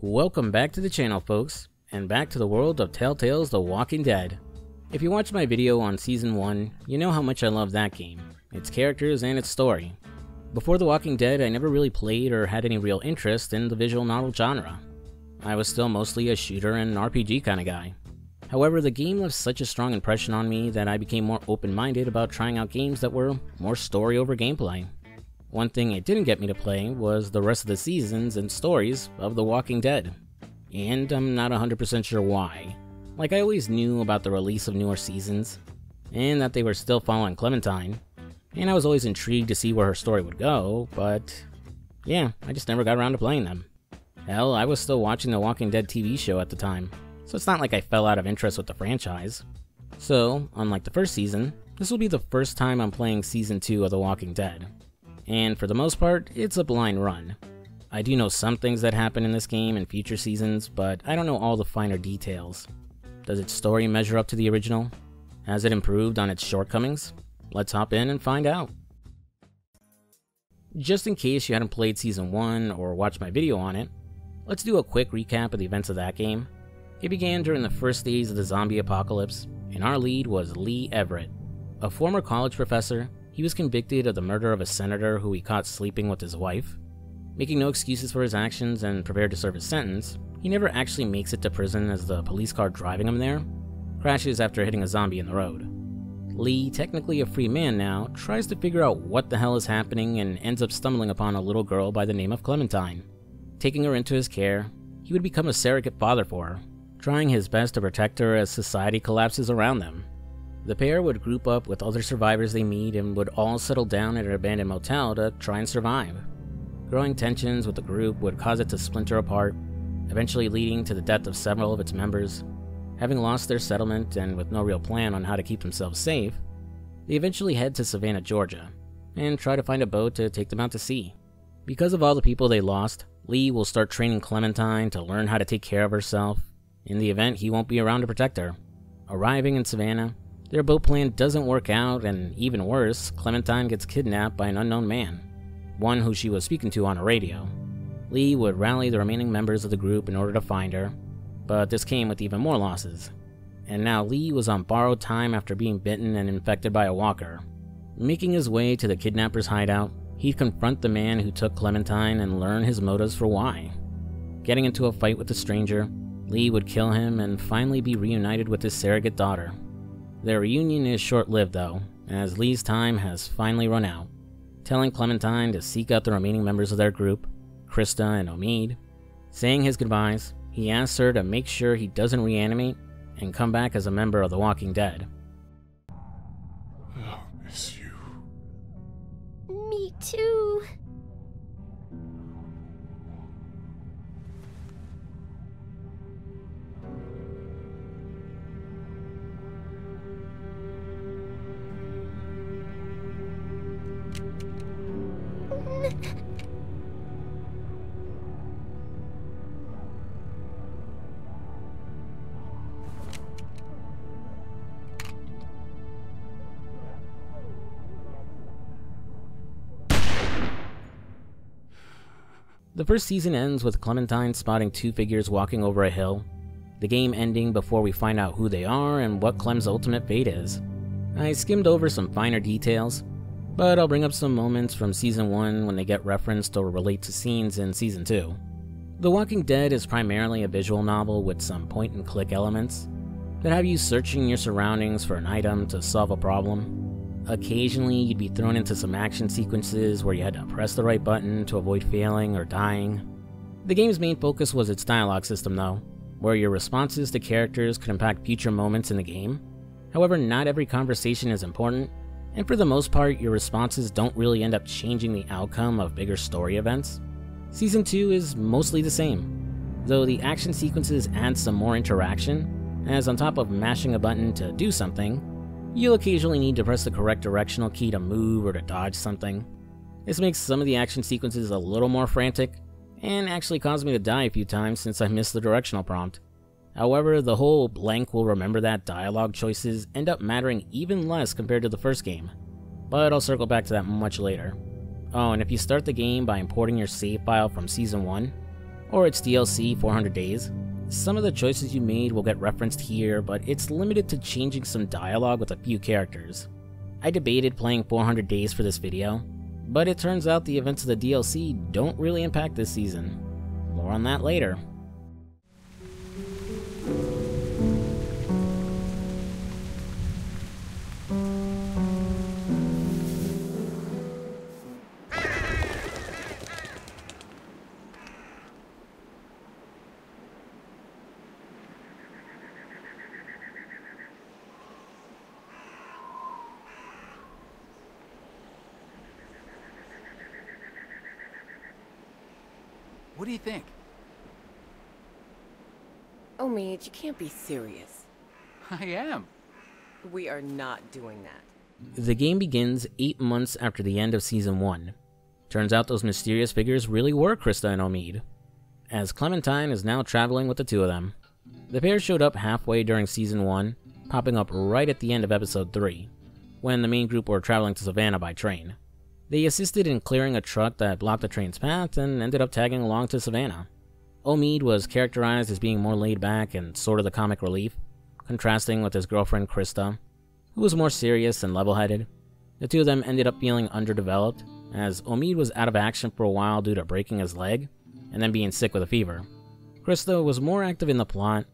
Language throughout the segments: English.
Welcome back to the channel, folks, and back to the world of Telltale's The Walking Dead. If you watched my video on Season 1, you know how much I love that game, its characters and its story. Before The Walking Dead, I never really played or had any real interest in the visual novel genre. I was still mostly a shooter and RPG kind of guy. However, the game left such a strong impression on me that I became more open-minded about trying out games that were more story over gameplay. One thing it didn't get me to play was the rest of the seasons and stories of The Walking Dead. And I'm not 100% sure why. Like, I always knew about the release of newer seasons, and that they were still following Clementine, and I was always intrigued to see where her story would go, but yeah, I just never got around to playing them. Hell, I was still watching the Walking Dead TV show at the time, so it's not like I fell out of interest with the franchise. So, unlike the first season, this will be the first time I'm playing Season 2 of The Walking Dead. And for the most part, it's a blind run. I do know some things that happen in this game in future seasons, but I don't know all the finer details. Does its story measure up to the original? Has it improved on its shortcomings? Let's hop in and find out. Just in case you hadn't played Season 1 or watched my video on it, let's do a quick recap of the events of that game. It began during the first days of the zombie apocalypse, and our lead was Lee Everett. A former college professor, he was convicted of the murder of a senator who he caught sleeping with his wife. Making no excuses for his actions and prepared to serve his sentence, he never actually makes it to prison as the police car driving him there crashes after hitting a zombie in the road. Lee, technically a free man now, tries to figure out what the hell is happening and ends up stumbling upon a little girl by the name of Clementine. Taking her into his care, he would become a surrogate father for her, trying his best to protect her as society collapses around them. The pair would group up with other survivors they meet and would all settle down at an abandoned motel to try and survive. Growing tensions with the group would cause it to splinter apart, eventually leading to the death of several of its members. Having lost their settlement and with no real plan on how to keep themselves safe, they eventually head to Savannah, Georgia, and try to find a boat to take them out to sea. Because of all the people they lost, Lee will start training Clementine to learn how to take care of herself in the event he won't be around to protect her. Arriving in Savannah, their boat plan doesn't work out, and even worse, Clementine gets kidnapped by an unknown man, one who she was speaking to on a radio. Lee would rally the remaining members of the group in order to find her, but this came with even more losses. And now Lee was on borrowed time after being bitten and infected by a walker. Making his way to the kidnapper's hideout, he'd confront the man who took Clementine and learn his motives for why. Getting into a fight with the stranger, Lee would kill him and finally be reunited with his surrogate daughter. Their reunion is short-lived though, as Lee's time has finally run out. Telling Clementine to seek out the remaining members of their group, Krista and Omid. Saying his goodbyes, he asks her to make sure he doesn't reanimate and come back as a member of The Walking Dead. I'll miss you. Me too. The first season ends with Clementine spotting two figures walking over a hill, the game ending before we find out who they are and what Clem's ultimate fate is. I skimmed over some finer details, but I'll bring up some moments from Season 1 when they get referenced or relate to scenes in Season 2. The Walking Dead is primarily a visual novel with some point-and-click elements that have you searching your surroundings for an item to solve a problem. Occasionally, you'd be thrown into some action sequences where you had to press the right button to avoid failing or dying. The game's main focus was its dialogue system though, where your responses to characters could impact future moments in the game. However, not every conversation is important, and for the most part, your responses don't really end up changing the outcome of bigger story events. Season 2 is mostly the same, though the action sequences add some more interaction, as on top of mashing a button to do something, you'll occasionally need to press the correct directional key to move or to dodge something. This makes some of the action sequences a little more frantic, and actually caused me to die a few times since I missed the directional prompt. However, the whole blank will remember that dialogue choices end up mattering even less compared to the first game, but I'll circle back to that much later. Oh, and if you start the game by importing your save file from Season 1, or its DLC 400 Days. Some of the choices you made will get referenced here, but it's limited to changing some dialogue with a few characters. I debated playing 400 Days for this video, but it turns out the events of the DLC don't really impact this season. More on that later. What do you think? Oh, Mead, you can't be serious. I am. We are not doing that. The game begins 8 months after the end of Season 1. Turns out those mysterious figures really were Krista and Omid, as Clementine is now traveling with the two of them. The pair showed up halfway during Season 1, popping up right at the end of Episode 3, when the main group were traveling to Savannah by train. They assisted in clearing a truck that blocked the train's path and ended up tagging along to Savannah. Omid was characterized as being more laid back and sort of the comic relief, contrasting with his girlfriend Krista, who was more serious and level-headed. The two of them ended up feeling underdeveloped, as Omid was out of action for a while due to breaking his leg, and then being sick with a fever. Krista was more active in the plot,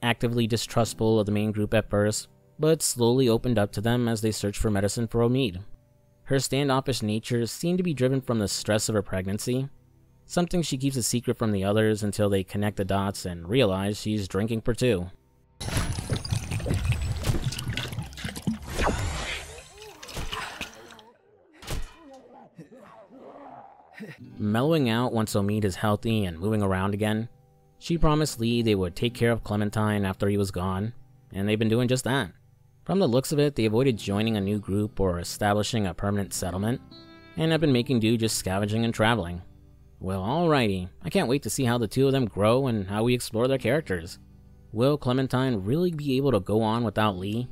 actively distrustful of the main group at first, but slowly opened up to them as they searched for medicine for Omid. Her standoffish nature seemed to be driven from the stress of her pregnancy, something she keeps a secret from the others until they connect the dots and realize she's drinking for two. Mellowing out once Omid is healthy and moving around again, she promised Lee they would take care of Clementine after he was gone, and they've been doing just that. From the looks of it, they avoided joining a new group or establishing a permanent settlement, and have been making do just scavenging and traveling. Well, alrighty, I can't wait to see how the two of them grow and how we explore their characters. Will Clementine really be able to go on without Lee?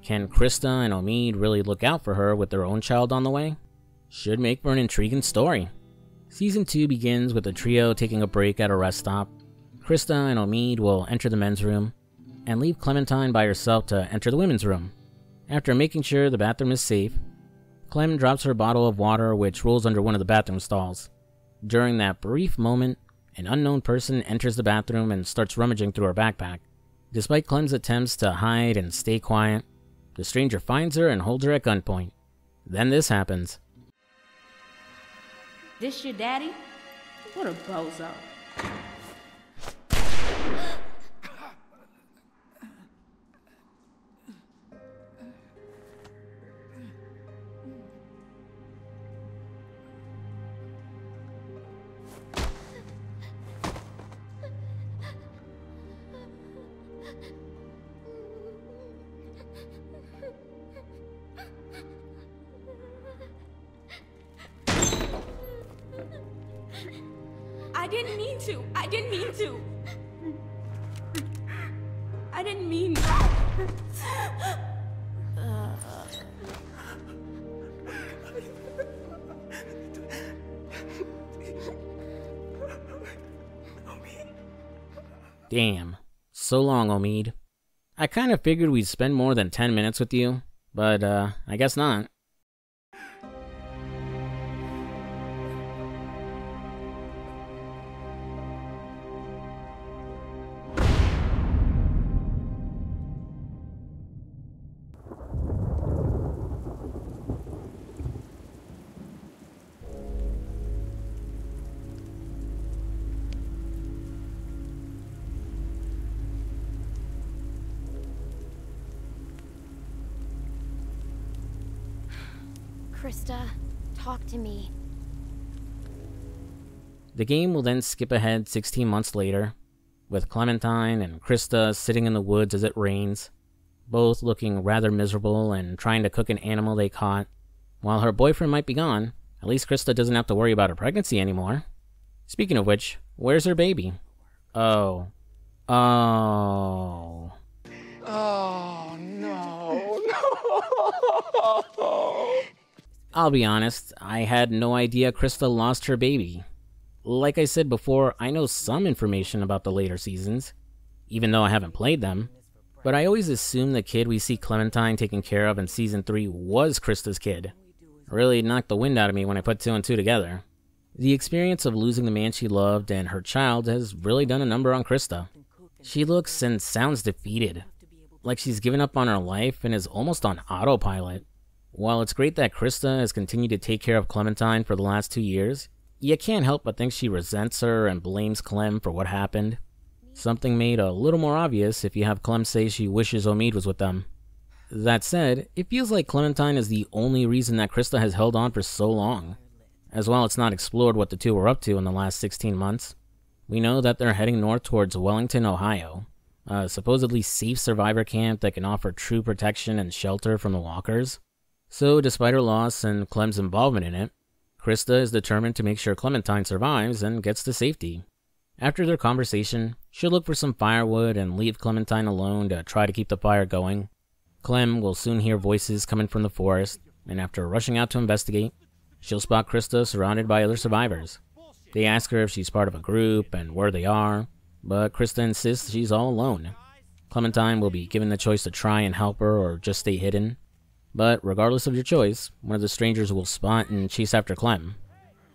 Can Krista and Omid really look out for her with their own child on the way? Should make for an intriguing story. Season 2 begins with the trio taking a break at a rest stop. Krista and Omid will enter the men's room, and leave Clementine by herself to enter the women's room. After making sure the bathroom is safe, Clem drops her bottle of water, which rolls under one of the bathroom stalls. During that brief moment, an unknown person enters the bathroom and starts rummaging through her backpack. Despite Clem's attempts to hide and stay quiet, the stranger finds her and holds her at gunpoint. Then this happens. This your daddy? What a bozo. I didn't mean to. Damn. So long, Omid. I kinda figured we'd spend more than 10 minutes with you, but I guess not. Krista, talk to me. The game will then skip ahead 16 months later, with Clementine and Krista sitting in the woods as it rains, both looking rather miserable and trying to cook an animal they caught. While her boyfriend might be gone, at least Krista doesn't have to worry about her pregnancy anymore. Speaking of which, where's her baby? Oh, no. I'll be honest, I had no idea Krista lost her baby. Like I said before, I know some information about the later seasons, even though I haven't played them, but I always assumed the kid we see Clementine taking care of in Season 3 was Krista's kid. It really knocked the wind out of me when I put 2 and 2 together. The experience of losing the man she loved and her child has really done a number on Krista. She looks and sounds defeated, like she's given up on her life and is almost on autopilot. While it's great that Krista has continued to take care of Clementine for the last 2 years, you can't help but think she resents her and blames Clem for what happened. Something made a little more obvious if you have Clem say she wishes Omid was with them. That said, it feels like Clementine is the only reason that Krista has held on for so long. As well, it's not explored what the two were up to in the last 16 months. We know that they're heading north towards Wellington, Ohio, a supposedly safe survivor camp that can offer true protection and shelter from the walkers. So, despite her loss and Clem's involvement in it, Krista is determined to make sure Clementine survives and gets to safety. After their conversation, she'll look for some firewood and leave Clementine alone to try to keep the fire going. Clem will soon hear voices coming from the forest, and after rushing out to investigate, she'll spot Krista surrounded by other survivors. They ask her if she's part of a group and where they are, but Krista insists she's all alone. Clementine will be given the choice to try and help her or just stay hidden. But regardless of your choice, one of the strangers will spot and chase after Clem.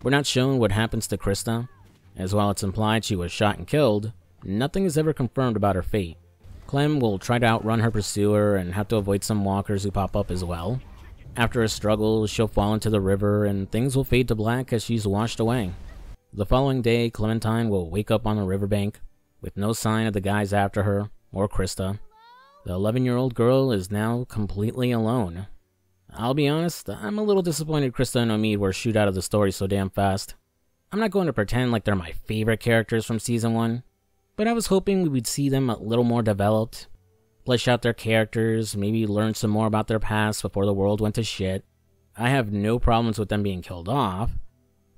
We're not shown what happens to Krista, as while it's implied she was shot and killed, nothing is ever confirmed about her fate. Clem will try to outrun her pursuer and have to avoid some walkers who pop up as well. After a struggle, she'll fall into the river and things will fade to black as she's washed away. The following day, Clementine will wake up on the riverbank with no sign of the guys after her or Krista. The 11-year-old girl is now completely alone. I'll be honest, I'm a little disappointed Krista and Omid were shoot out of the story so damn fast. I'm not going to pretend like they're my favorite characters from Season 1, but I was hoping we would see them a little more developed, flesh out their characters, maybe learn some more about their past before the world went to shit. I have no problems with them being killed off,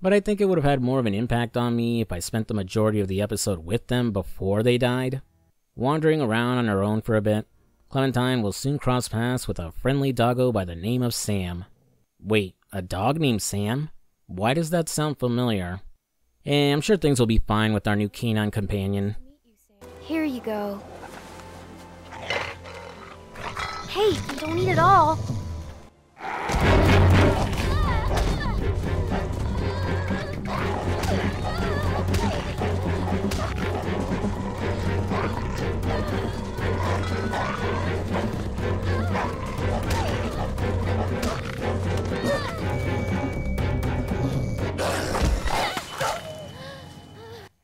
but I think it would have had more of an impact on me if I spent the majority of the episode with them before they died. Wandering around on her own for a bit, Clementine will soon cross paths with a friendly doggo by the name of Sam. Wait, a dog named Sam? Why does that sound familiar? I'm sure things will be fine with our new canine companion. Here you go. Hey, you don't eat it all.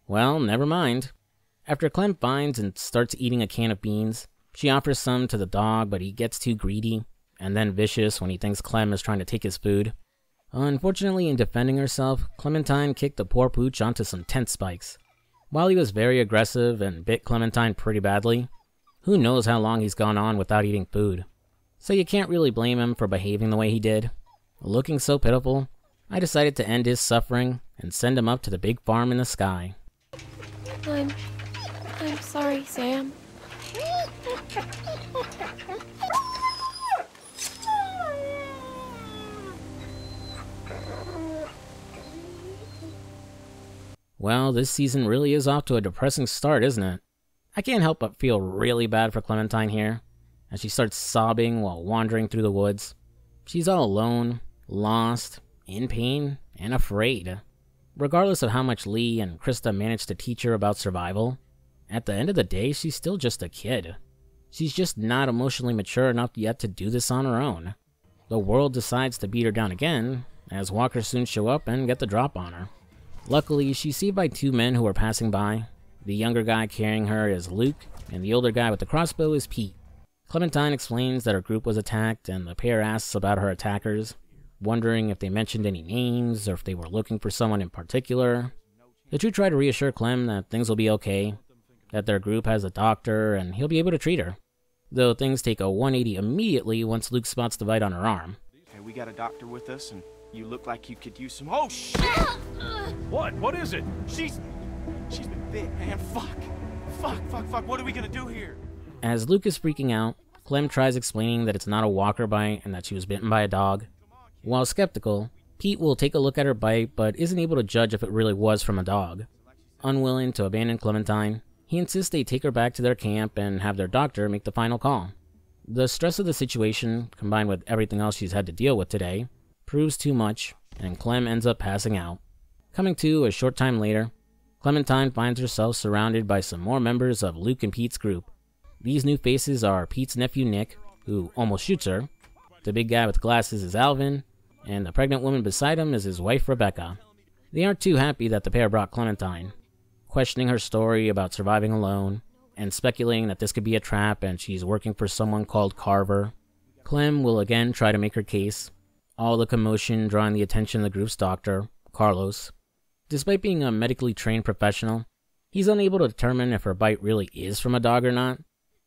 Well, never mind. After Clem finds and starts eating a can of beans, she offers some to the dog, but he gets too greedy, and then vicious when he thinks Clem is trying to take his food. Unfortunately, in defending herself, Clementine kicked the poor pooch onto some tent spikes. While he was very aggressive and bit Clementine pretty badly, who knows how long he's gone on without eating food. So you can't really blame him for behaving the way he did. Looking so pitiful, I decided to end his suffering and send him up to the big farm in the sky. I'm sorry, Sam. Well, this season really is off to a depressing start, isn't it? I can't help but feel really bad for Clementine here, as she starts sobbing while wandering through the woods. She's all alone, lost, in pain, and afraid. Regardless of how much Lee and Krista managed to teach her about survival, at the end of the day, she's still just a kid. She's just not emotionally mature enough yet to do this on her own. The world decides to beat her down again, as walkers soon show up and get the drop on her. Luckily, she's saved by 2 men who are passing by. The younger guy carrying her is Luke, and the older guy with the crossbow is Pete. Clementine explains that her group was attacked, and the pair asks about her attackers, wondering if they mentioned any names or if they were looking for someone in particular. The two try to reassure Clem that things will be okay, that their group has a doctor and he'll be able to treat her. Though things take a 180 immediately once Luke spots the bite on her arm. Hey, we got a doctor with us and you look like you could use some— Oh, shit! What? What is it? She's been bit, man. Fuck, what are we gonna do here? As Luke is freaking out, Clem tries explaining that it's not a walker bite and that she was bitten by a dog. While skeptical, Pete will take a look at her bite, but isn't able to judge if it really was from a dog. Unwilling to abandon Clementine, he insists they take her back to their camp and have their doctor make the final call. The stress of the situation, combined with everything else she's had to deal with today, proves too much, and Clem ends up passing out. Coming to a short time later, Clementine finds herself surrounded by some more members of Luke and Pete's group. These new faces are Pete's nephew Nick, who almost shoots her, the big guy with glasses is Alvin, and the pregnant woman beside him is his wife Rebecca. They aren't too happy that the pair brought Clementine, questioning her story about surviving alone, and speculating that this could be a trap and she's working for someone called Carver. Clem will again try to make her case, all the commotion drawing the attention of the group's doctor, Carlos. Despite being a medically trained professional, he's unable to determine if her bite really is from a dog or not.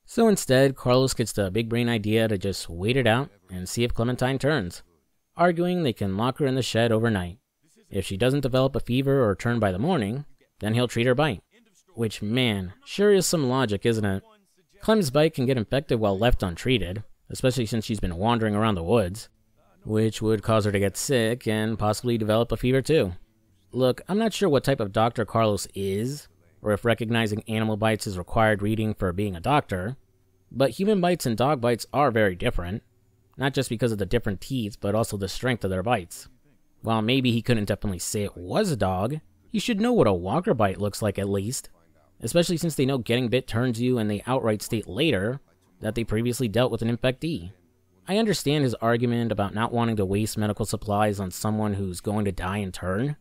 So instead, Carlos gets the big brain idea to just wait it out and see if Clementine turns, arguing they can lock her in the shed overnight. If she doesn't develop a fever or turn by the morning, then he'll treat her bite. Which, man, sure is some logic, isn't it? Clem's bite can get infected while left untreated, especially since she's been wandering around the woods, which would cause her to get sick and possibly develop a fever too. Look, I'm not sure what type of doctor Carlos is, or if recognizing animal bites is required reading for being a doctor, but human bites and dog bites are very different, not just because of the different teeth, but also the strength of their bites. While maybe he couldn't definitely say it was a dog, he should know what a walker bite looks like at least, especially since they know getting bit turns you and they outright state later that they previously dealt with an infectee. I understand his argument about not wanting to waste medical supplies on someone who's going to die in turn,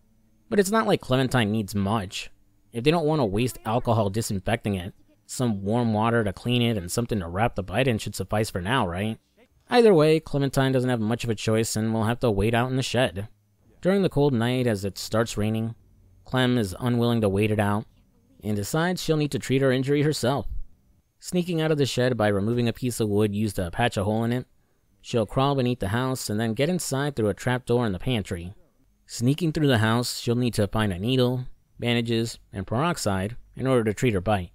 but it's not like Clementine needs much. If they don't want to waste alcohol disinfecting it, some warm water to clean it and something to wrap the bite in should suffice for now, right? Either way, Clementine doesn't have much of a choice and will have to wait out in the shed. During the cold night as it starts raining, Clem is unwilling to wait it out and decides she'll need to treat her injury herself. Sneaking out of the shed by removing a piece of wood used to patch a hole in it, she'll crawl beneath the house and then get inside through a trapdoor in the pantry. Sneaking through the house, she'll need to find a needle, bandages, and peroxide in order to treat her bite.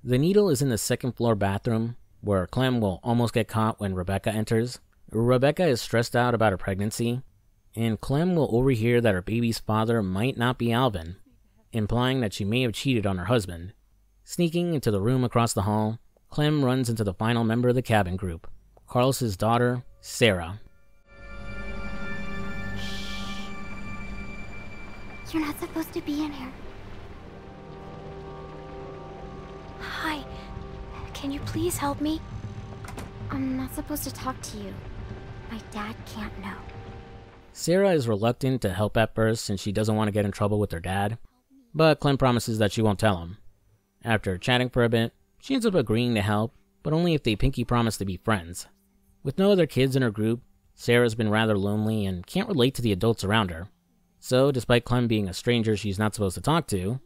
The needle is in the second floor bathroom, where Clem will almost get caught when Rebecca enters. Rebecca is stressed out about her pregnancy, and Clem will overhear that her baby's father might not be Alvin, implying that she may have cheated on her husband. Sneaking into the room across the hall, Clem runs into the final member of the cabin group, Carlos's daughter, Sarah. You're not supposed to be in here. Hi. Can you please help me? I'm not supposed to talk to you. My dad can't know. Sarah is reluctant to help at first since she doesn't want to get in trouble with her dad, but Clem promises that she won't tell him. After chatting for a bit, she ends up agreeing to help, but only if they pinky promise to be friends. With no other kids in her group, Sarah's been rather lonely and can't relate to the adults around her. So, despite Clem being a stranger she's not supposed to talk to,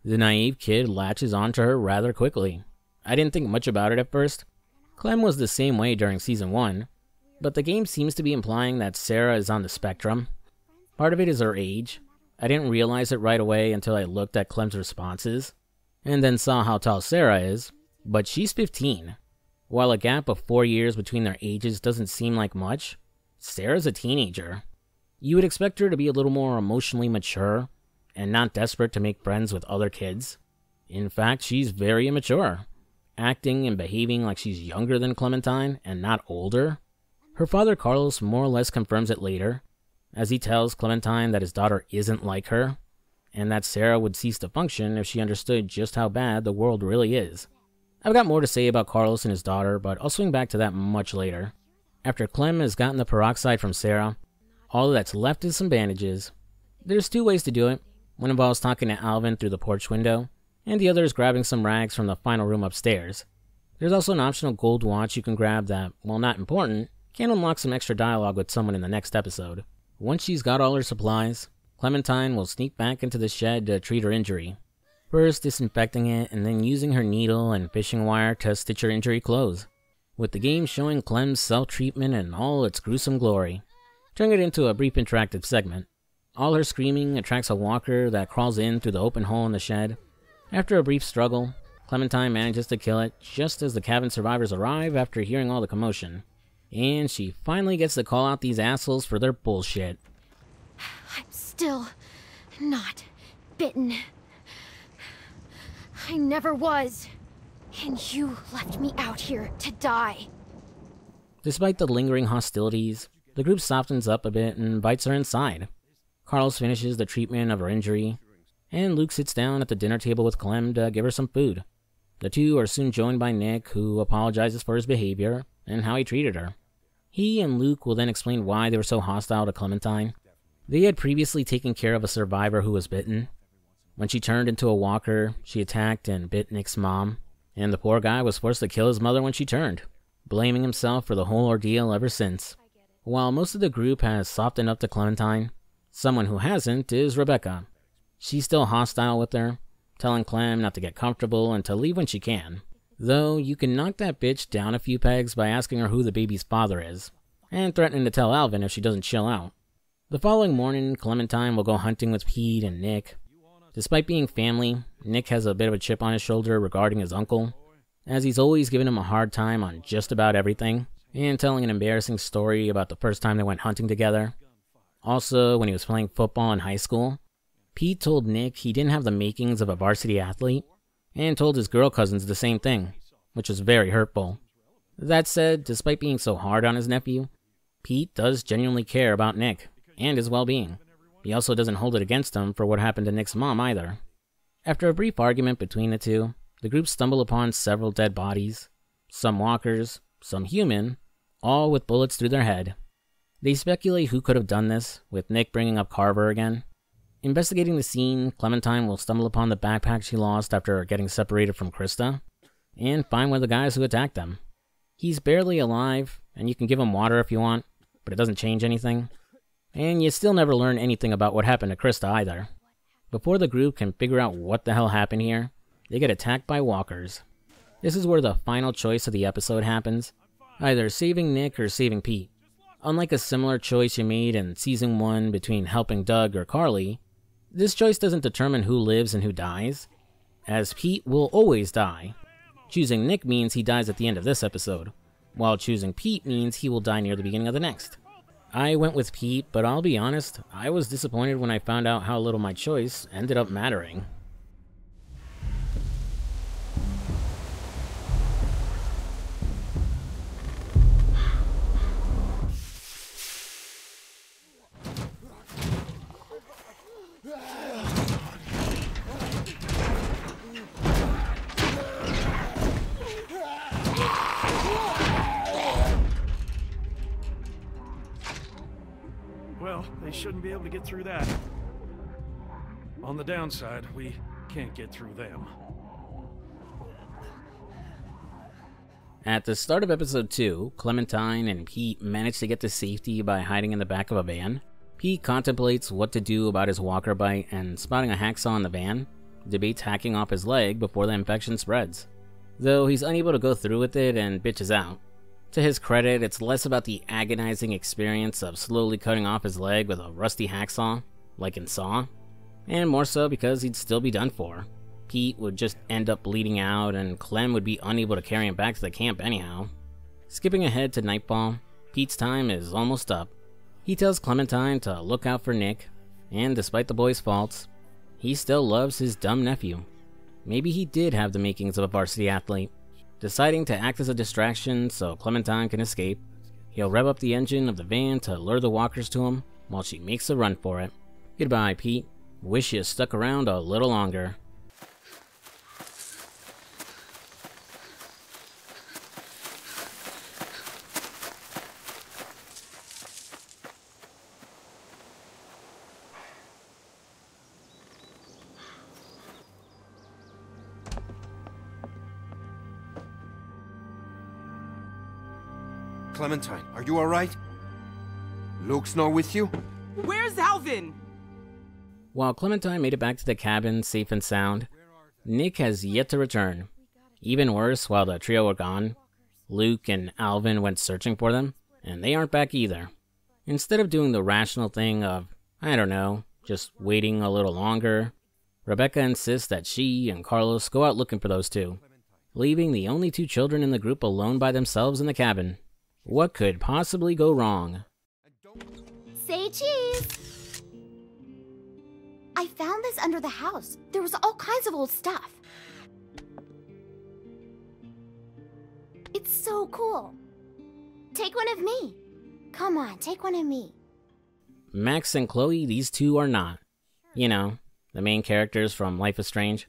the naive kid latches onto her rather quickly. I didn't think much about it at first. Clem was the same way during Season 1, but the game seems to be implying that Sarah is on the spectrum. Part of it is her age. I didn't realize it right away until I looked at Clem's responses, and then saw how tall Sarah is, but she's 15. While a gap of 4 years between their ages doesn't seem like much, Sarah's a teenager. You would expect her to be a little more emotionally mature, and not desperate to make friends with other kids. In fact, she's very immature, acting and behaving like she's younger than Clementine and not older. Her father Carlos more or less confirms it later, as he tells Clementine that his daughter isn't like her, and that Sarah would cease to function if she understood just how bad the world really is. I've got more to say about Carlos and his daughter, but I'll swing back to that much later. After Clem has gotten the peroxide from Sarah, all that's left is some bandages. There's 2 ways to do it. One involves talking to Alvin through the porch window, and the other is grabbing some rags from the final room upstairs. There's also an optional gold watch you can grab that, while not important, can unlock some extra dialogue with someone in the next episode. Once she's got all her supplies, Clementine will sneak back into the shed to treat her injury. First disinfecting it, and then using her needle and fishing wire to stitch her injury closed, with the game showing Clem's self-treatment in all its gruesome glory, turning it into a brief interactive segment. All her screaming attracts a walker that crawls in through the open hole in the shed. After a brief struggle, Clementine manages to kill it just as the cabin survivors arrive after hearing all the commotion. And she finally gets to call out these assholes for their bullshit. still not bitten. I never was. And you left me out here to die. Despite the lingering hostilities, the group softens up a bit and invites her inside. Carlos finishes the treatment of her injury, and Luke sits down at the dinner table with Clem to give her some food. The two are soon joined by Nick, who apologizes for his behavior and how he treated her. He and Luke will then explain why they were so hostile to Clementine. They had previously taken care of a survivor who was bitten. When she turned into a walker, she attacked and bit Nick's mom, and the poor guy was forced to kill his mother when she turned, blaming himself for the whole ordeal ever since. While most of the group has softened up to Clementine, someone who hasn't is Rebecca. She's still hostile with her, telling Clem not to get comfortable and to leave when she can. Though you can knock that bitch down a few pegs by asking her who the baby's father is, and threatening to tell Alvin if she doesn't chill out. The following morning, Clementine will go hunting with Pete and Nick. Despite being family, Nick has a bit of a chip on his shoulder regarding his uncle, as he's always given him a hard time on just about everything, and telling an embarrassing story about the first time they went hunting together. Also, when he was playing football in high school, Pete told Nick he didn't have the makings of a varsity athlete, and told his girl cousins the same thing, which was very hurtful. That said, despite being so hard on his nephew, Pete does genuinely care about Nick and his well-being. He also doesn't hold it against him for what happened to Nick's mom either. After a brief argument between the two, the group stumble upon several dead bodies, some walkers, some human, all with bullets through their head. They speculate who could have done this, with Nick bringing up Carver again. Investigating the scene, Clementine will stumble upon the backpack she lost after getting separated from Krista, and find one of the guys who attacked them. He's barely alive, and you can give him water if you want, but it doesn't change anything. And you still never learn anything about what happened to Krista either. Before the group can figure out what the hell happened here, they get attacked by walkers. This is where the final choice of the episode happens, either saving Nick or saving Pete. Unlike a similar choice you made in Season 1 between helping Doug or Carly, this choice doesn't determine who lives and who dies, as Pete will always die. Choosing Nick means he dies at the end of this episode, while choosing Pete means he will die near the beginning of the next. I went with Pete, but I'll be honest, I was disappointed when I found out how little my choice ended up mattering. Well, they shouldn't be able to get through that. On the downside, we can't get through them. At the start of episode 2, Clementine and Pete manage to get to safety by hiding in the back of a van. Pete contemplates what to do about his walker bite, and spotting a hacksaw in the van, debates hacking off his leg before the infection spreads. Though he's unable to go through with it and bitches out. To his credit, it's less about the agonizing experience of slowly cutting off his leg with a rusty hacksaw, like in Saw, and more so because he'd still be done for. Pete would just end up bleeding out, and Clem would be unable to carry him back to the camp anyhow. Skipping ahead to nightfall, Pete's time is almost up. He tells Clementine to look out for Nick, and despite the boy's faults, he still loves his dumb nephew. Maybe he did have the makings of a varsity athlete. Deciding to act as a distraction so Clementine can escape, he'll rev up the engine of the van to lure the walkers to him while she makes a run for it. Goodbye, Pete. Wish you stuck around a little longer. Clementine, are you alright? Luke's not with you? Where's Alvin? While Clementine made it back to the cabin safe and sound, Nick has yet to return. Even worse, while the trio were gone, Luke and Alvin went searching for them, and they aren't back either. Instead of doing the rational thing of, I don't know, just waiting a little longer, Rebecca insists that she and Carlos go out looking for those two, leaving the only two children in the group alone by themselves in the cabin. What could possibly go wrong? Say cheese! I found this under the house. There was all kinds of old stuff. It's so cool. Take one of me. Come on, take one of me. Max and Chloe, these two are not. You know, the main characters from Life is Strange.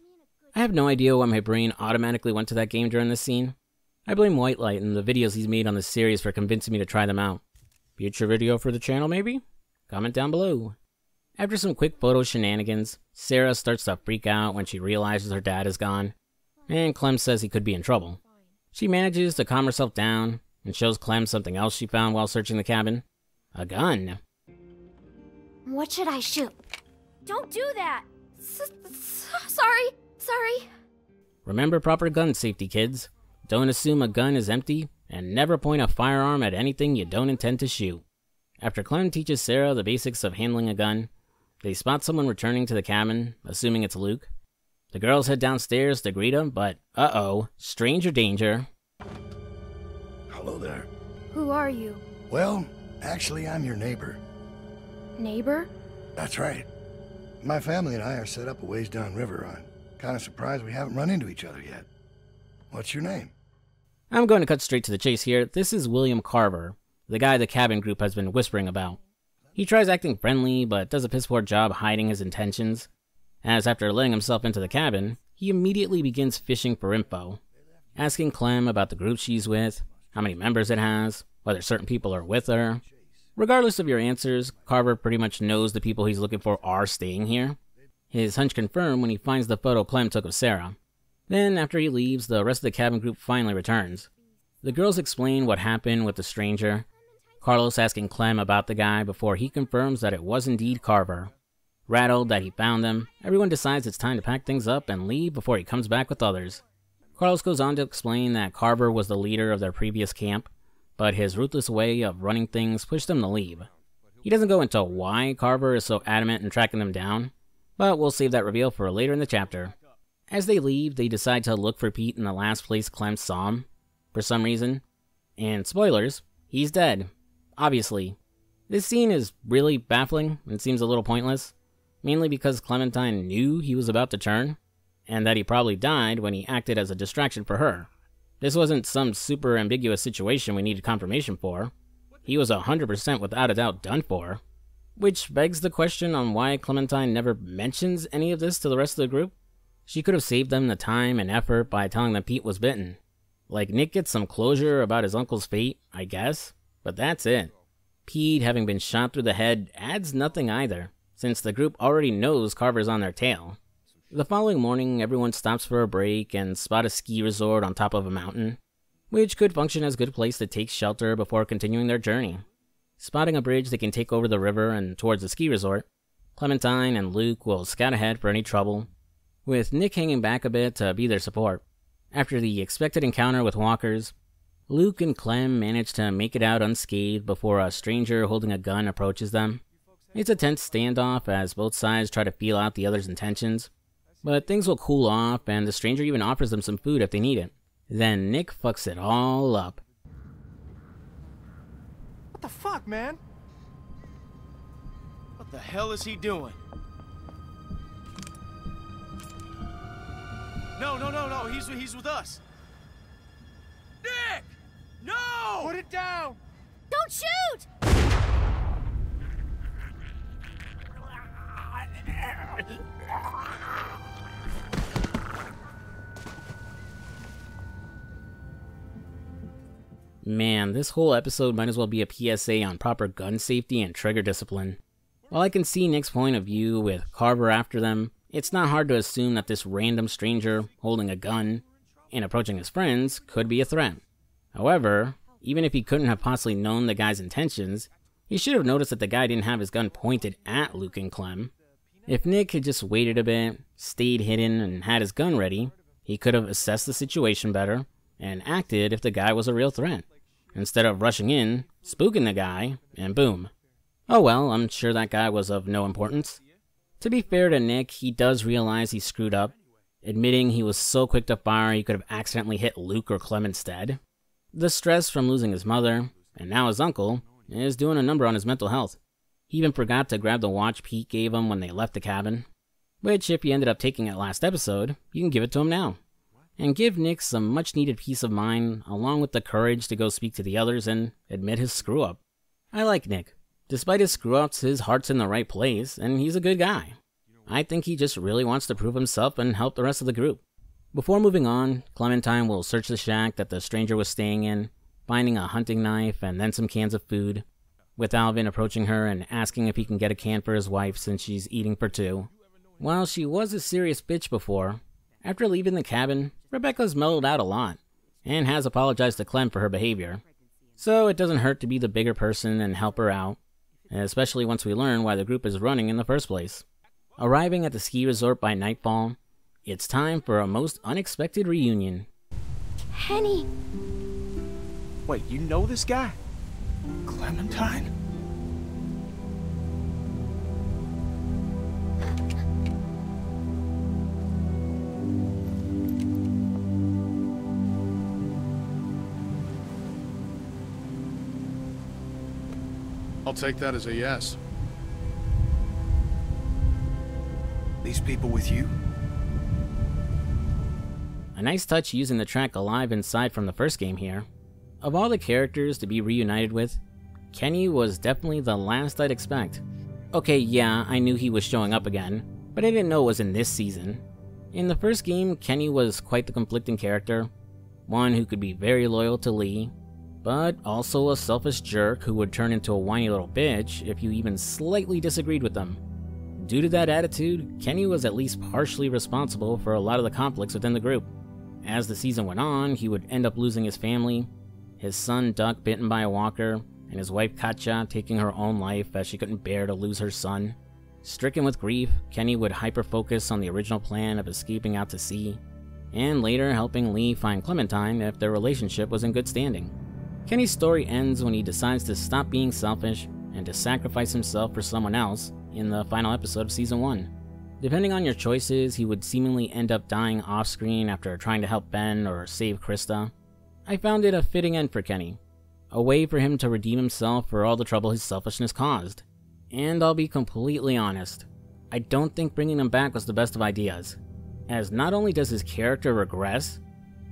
I have no idea why my brain automatically went to that game during this scene. I blame White Light and the videos he's made on this series for convincing me to try them out. Future video for the channel, maybe? Comment down below. After some quick photo shenanigans, Sarah starts to freak out when she realizes her dad is gone, and Clem says he could be in trouble. She manages to calm herself down and shows Clem something else she found while searching the cabin. A gun. What should I shoot? Don't do that! Sorry. Remember proper gun safety, kids. Don't assume a gun is empty, and never point a firearm at anything you don't intend to shoot. After Clem teaches Sarah the basics of handling a gun, they spot someone returning to the cabin, assuming it's Luke. The girls head downstairs to greet him, but uh-oh, stranger danger. Hello there. Who are you? Well, actually, I'm your neighbor. Neighbor? That's right. My family and I are set up a ways downriver. I'm kind of surprised we haven't run into each other yet. What's your name? I'm going to cut straight to the chase here. This is William Carver, the guy the cabin group has been whispering about. He tries acting friendly, but does a piss-poor job hiding his intentions, as after letting himself into the cabin, he immediately begins fishing for info, asking Clem about the group she's with, how many members it has, whether certain people are with her. Regardless of your answers, Carver pretty much knows the people he's looking for are staying here. His hunch confirmed when he finds the photo Clem took of Sarah. Then, after he leaves, the rest of the cabin group finally returns. The girls explain what happened with the stranger, Carlos asking Clem about the guy before he confirms that it was indeed Carver. Rattled that he found them, everyone decides it's time to pack things up and leave before he comes back with others. Carlos goes on to explain that Carver was the leader of their previous camp, but his ruthless way of running things pushed them to leave. He doesn't go into why Carver is so adamant in tracking them down, but we'll save that reveal for later in the chapter. As they leave, they decide to look for Pete in the last place Clem saw him, for some reason. And spoilers, he's dead. Obviously. This scene is really baffling and seems a little pointless, mainly because Clementine knew he was about to turn, and that he probably died when he acted as a distraction for her. This wasn't some super ambiguous situation we needed confirmation for. He was 100% without a doubt done for. Which begs the question on why Clementine never mentions any of this to the rest of the group. She could have saved them the time and effort by telling them Pete was bitten. Like, Nick gets some closure about his uncle's fate, I guess, but that's it. Pete having been shot through the head adds nothing either, since the group already knows Carver's on their tail. The following morning, everyone stops for a break and spot a ski resort on top of a mountain, which could function as a good place to take shelter before continuing their journey. Spotting a bridge they can take over the river and towards the ski resort, Clementine and Luke will scout ahead for any trouble, with Nick hanging back a bit to be their support. After the expected encounter with walkers, Luke and Clem manage to make it out unscathed before a stranger holding a gun approaches them. It's a tense standoff as both sides try to feel out the other's intentions, but things will cool off and the stranger even offers them some food if they need it. Then Nick fucks it all up. What the fuck, man? What the hell is he doing? No, he's with us. Nick! No! Put it down! Don't shoot! Man, this whole episode might as well be a PSA on proper gun safety and trigger discipline. While I can see Nick's point of view with Carver after them, it's not hard to assume that this random stranger holding a gun and approaching his friends could be a threat. However, even if he couldn't have possibly known the guy's intentions, he should have noticed that the guy didn't have his gun pointed at Luke and Clem. If Nick had just waited a bit, stayed hidden, and had his gun ready, he could have assessed the situation better and acted if the guy was a real threat, instead of rushing in, spooking the guy, and boom. Oh well, I'm sure that guy was of no importance. To be fair to Nick, he does realize he screwed up, admitting he was so quick to fire he could have accidentally hit Luke or Clem instead. The stress from losing his mother, and now his uncle, is doing a number on his mental health. He even forgot to grab the watch Pete gave him when they left the cabin. which if you ended up taking it last episode, you can give it to him now. And give Nick some much needed peace of mind, along with the courage to go speak to the others and admit his screw up. I like Nick. Despite his screw ups, his heart's in the right place, and he's a good guy. I think he just really wants to prove himself and help the rest of the group. Before moving on, Clementine will search the shack that the stranger was staying in, finding a hunting knife and then some cans of food, with Alvin approaching her and asking if he can get a can for his wife since she's eating for two. While she was a serious bitch before, after leaving the cabin, Rebecca's mellowed out a lot, and has apologized to Clem for her behavior. So it doesn't hurt to be the bigger person and help her out, especially once we learn why the group is running in the first place. Arriving at the ski resort by nightfall, it's time for a most unexpected reunion. Henny! Wait, you know this guy? Clementine? I'll take that as a yes. These people with you? A nice touch using the track Alive Inside from the first game here. Of all the characters to be reunited with, Kenny was definitely the last I'd expect. Okay, yeah, I knew he was showing up again, but I didn't know it was in this season. In the first game, Kenny was quite the conflicting character, one who could be very loyal to Lee, but also a selfish jerk who would turn into a whiny little bitch if you even slightly disagreed with them. Due to that attitude, Kenny was at least partially responsible for a lot of the conflicts within the group. As the season went on, he would end up losing his family, his son Duck bitten by a walker, and his wife Katja taking her own life as she couldn't bear to lose her son. Stricken with grief, Kenny would hyper-focus on the original plan of escaping out to sea, and later helping Lee find Clementine if their relationship was in good standing. Kenny's story ends when he decides to stop being selfish and to sacrifice himself for someone else in the final episode of Season 1. Depending on your choices, he would seemingly end up dying off-screen after trying to help Ben or save Krista. I found it a fitting end for Kenny, a way for him to redeem himself for all the trouble his selfishness caused. And I'll be completely honest, I don't think bringing him back was the best of ideas, as not only does his character regress,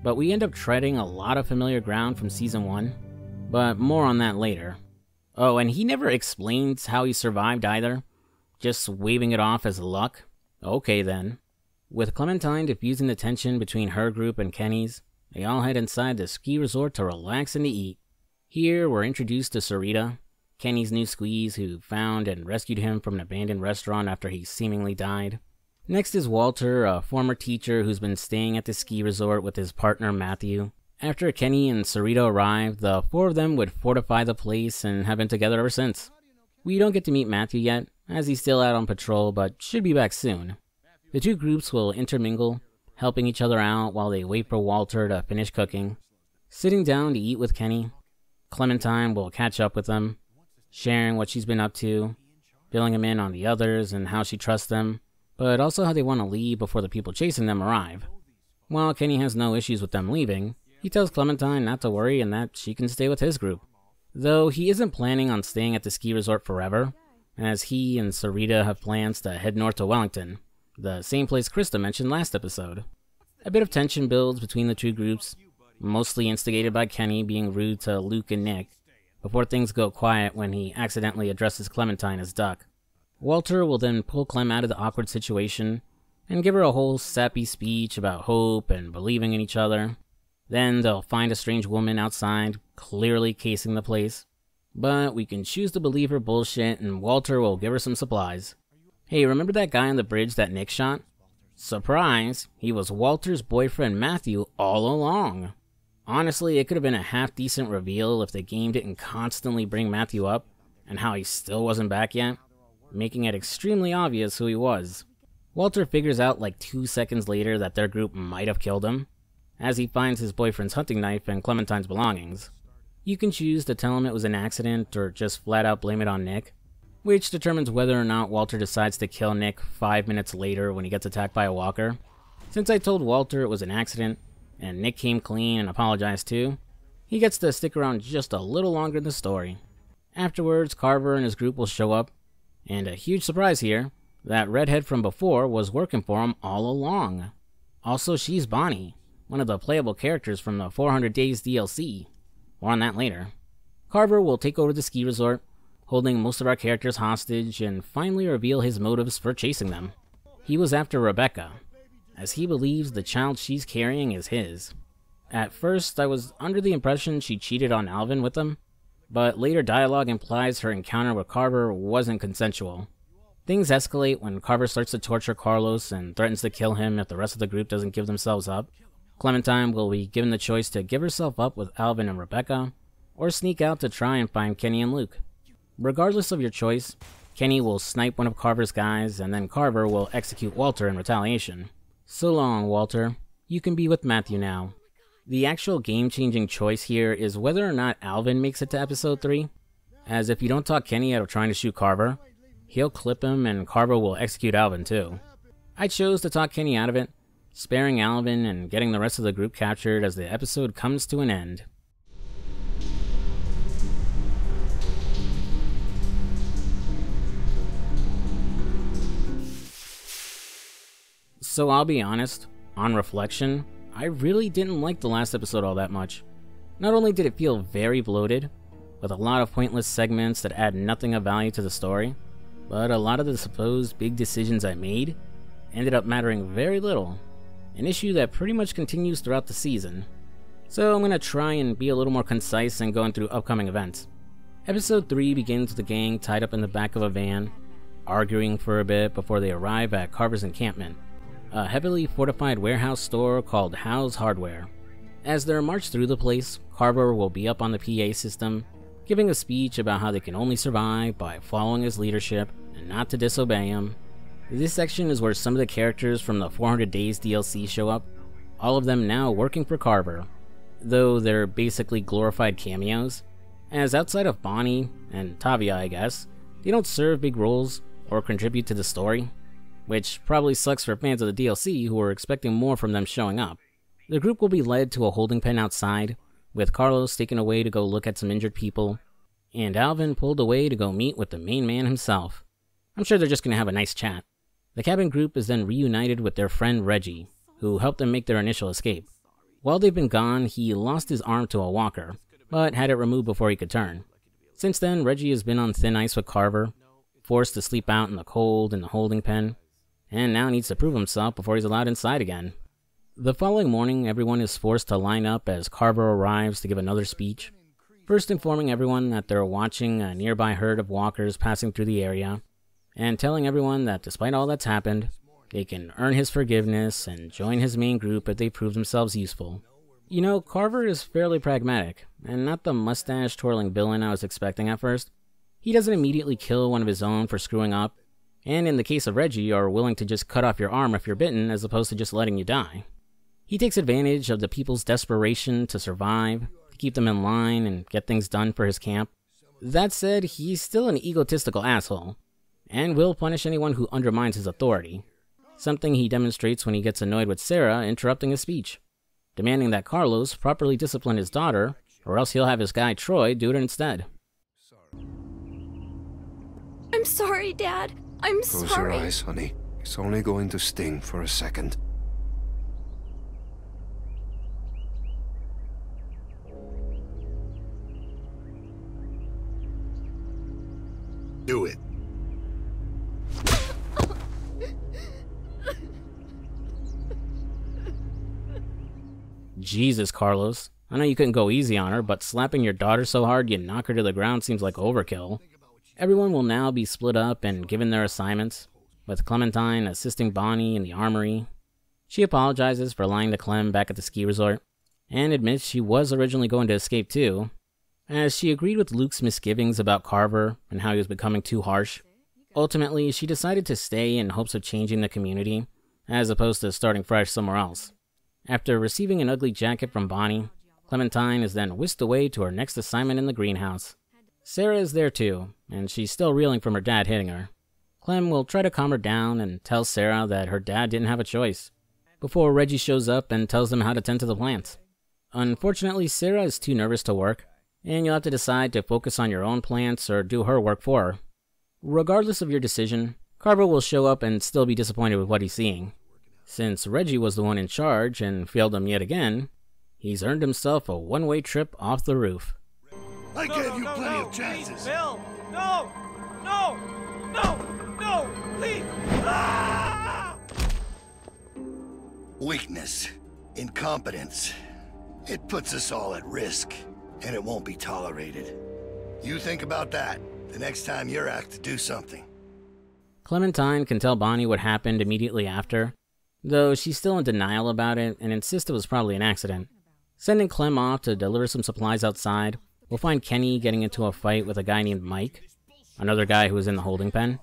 but we end up treading a lot of familiar ground from Season 1, but more on that later. Oh, and he never explains how he survived either, just waving it off as luck. Okay then. With Clementine diffusing the tension between her group and Kenny's, they all head inside the ski resort to relax and to eat. Here we're introduced to Sarita, Kenny's new squeeze who found and rescued him from an abandoned restaurant after he seemingly died. Next is Walter, a former teacher who's been staying at the ski resort with his partner Matthew. After Kenny and Sarita arrived, the four of them would fortify the place and have been together ever since. We don't get to meet Matthew yet, as he's still out on patrol but should be back soon. The two groups will intermingle, helping each other out while they wait for Walter to finish cooking. Sitting down to eat with Kenny, Clementine will catch up with them, sharing what she's been up to, filling him in on the others and how she trusts them, but also how they want to leave before the people chasing them arrive. While Kenny has no issues with them leaving, he tells Clementine not to worry and that she can stay with his group. Though he isn't planning on staying at the ski resort forever, as he and Sarita have plans to head north to Wellington, the same place Krista mentioned last episode. A bit of tension builds between the two groups, mostly instigated by Kenny being rude to Luke and Nick, before things go quiet when he accidentally addresses Clementine as Duck. Walter will then pull Clem out of the awkward situation and give her a whole sappy speech about hope and believing in each other. Then they'll find a strange woman outside, clearly casing the place. But we can choose to believe her bullshit and Walter will give her some supplies. Hey, remember that guy on the bridge that Nick shot? Surprise, he was Walter's boyfriend Matthew all along. Honestly, it could have been a half-decent reveal if the game didn't constantly bring Matthew up, and how he still wasn't back yet, making it extremely obvious who he was. Walter figures out like 2 seconds later that their group might have killed him, as he finds his boyfriend's hunting knife and Clementine's belongings. You can choose to tell him it was an accident or just flat out blame it on Nick, which determines whether or not Walter decides to kill Nick 5 minutes later when he gets attacked by a walker. Since I told Walter it was an accident, and Nick came clean and apologized too, he gets to stick around just a little longer in the story. Afterwards, Carver and his group will show up, and a huge surprise here, That redhead from before was working for him all along. Also, she's Bonnie, one of the playable characters from the 400 Days DLC. More on that later. Carver will take over the ski resort, holding most of our characters hostage, and finally reveal his motives for chasing them. He was after Rebecca, as he believes the child she's carrying is his. At first, I was under the impression she cheated on Alvin with him, but later dialogue implies her encounter with Carver wasn't consensual. Things escalate when Carver starts to torture Carlos and threatens to kill him if the rest of the group doesn't give themselves up. Clementine will be given the choice to give herself up with Alvin and Rebecca, or sneak out to try and find Kenny and Luke. Regardless of your choice, Kenny will snipe one of Carver's guys, and then Carver will execute Walter in retaliation. So long, Walter. You can be with Matthew now. The actual game-changing choice here is whether or not Alvin makes it to episode 3, as if you don't talk Kenny out of trying to shoot Carver, he'll clip him and Carver will execute Alvin too. I chose to talk Kenny out of it, sparing Alvin and getting the rest of the group captured as the episode comes to an end. So I'll be honest, on reflection, I really didn't like the last episode all that much. Not only did it feel very bloated, with a lot of pointless segments that add nothing of value to the story, but a lot of the supposed big decisions I made ended up mattering very little, an issue that pretty much continues throughout the season. So I'm going to try and be a little more concise in going through upcoming events. Episode 3 begins with the gang tied up in the back of a van, arguing for a bit before they arrive at Carver's encampment, a heavily fortified warehouse store called Howe's Hardware. As they're marched through the place, Carver will be up on the PA system, giving a speech about how they can only survive by following his leadership and not to disobey him. This section is where some of the characters from the 400 Days DLC show up, all of them now working for Carver, though they're basically glorified cameos, as outside of Bonnie and Tavia, I guess, they don't serve big roles or contribute to the story, which probably sucks for fans of the DLC who were expecting more from them showing up. The group will be led to a holding pen outside, with Carlos taken away to go look at some injured people, and Alvin pulled away to go meet with the main man himself. I'm sure they're just going to have a nice chat. The cabin group is then reunited with their friend Reggie, who helped them make their initial escape. While they've been gone, he lost his arm to a walker, but had it removed before he could turn. Since then, Reggie has been on thin ice with Carver, forced to sleep out in the cold in the holding pen, and now needs to prove himself before he's allowed inside again. The following morning, everyone is forced to line up as Carver arrives to give another speech, first informing everyone that they're watching a nearby herd of walkers passing through the area, and telling everyone that despite all that's happened, they can earn his forgiveness and join his main group if they prove themselves useful. You know, Carver is fairly pragmatic, and not the mustache-twirling villain I was expecting at first. He doesn't immediately kill one of his own for screwing up, and in the case of Reggie, are willing to just cut off your arm if you're bitten as opposed to just letting you die. He takes advantage of the people's desperation to survive, to keep them in line and get things done for his camp. That said, he's still an egotistical asshole, and will punish anyone who undermines his authority, something he demonstrates when he gets annoyed with Sarah interrupting his speech, demanding that Carlos properly discipline his daughter, or else he'll have his guy Troy do it instead. I'm sorry, Dad. I'm sorry. Close your eyes, honey. It's only going to sting for a second. Do it. Jesus, Carlos. I know you couldn't go easy on her, but slapping your daughter so hard you knock her to the ground seems like overkill. Everyone will now be split up and given their assignments, with Clementine assisting Bonnie in the armory. She apologizes for lying to Clem back at the ski resort, and admits she was originally going to escape too, as she agreed with Luke's misgivings about Carver and how he was becoming too harsh. Ultimately, she decided to stay in hopes of changing the community, as opposed to starting fresh somewhere else. After receiving an ugly jacket from Bonnie, Clementine is then whisked away to her next assignment in the greenhouse. Sarah is there too, and she's still reeling from her dad hitting her. Clem will try to calm her down and tell Sarah that her dad didn't have a choice, before Reggie shows up and tells them how to tend to the plants. Unfortunately, Sarah is too nervous to work, and you'll have to decide to focus on your own plants or do her work for her. Regardless of your decision, Carver will show up and still be disappointed with what he's seeing. Since Reggie was the one in charge and failed him yet again, he's earned himself a one-way trip off the roof. I gave you plenty of chances. Bill! No! No! No! No! Please! Ah! Weakness, incompetence. It puts us all at risk, and it won't be tolerated. You think about that the next time you're asked to do something. Clementine can tell Bonnie what happened immediately after, though she's still in denial about it and insists it was probably an accident. Sending Clem off to deliver some supplies outside, we'll find Kenny getting into a fight with a guy named Mike, another guy who was in the holding pen.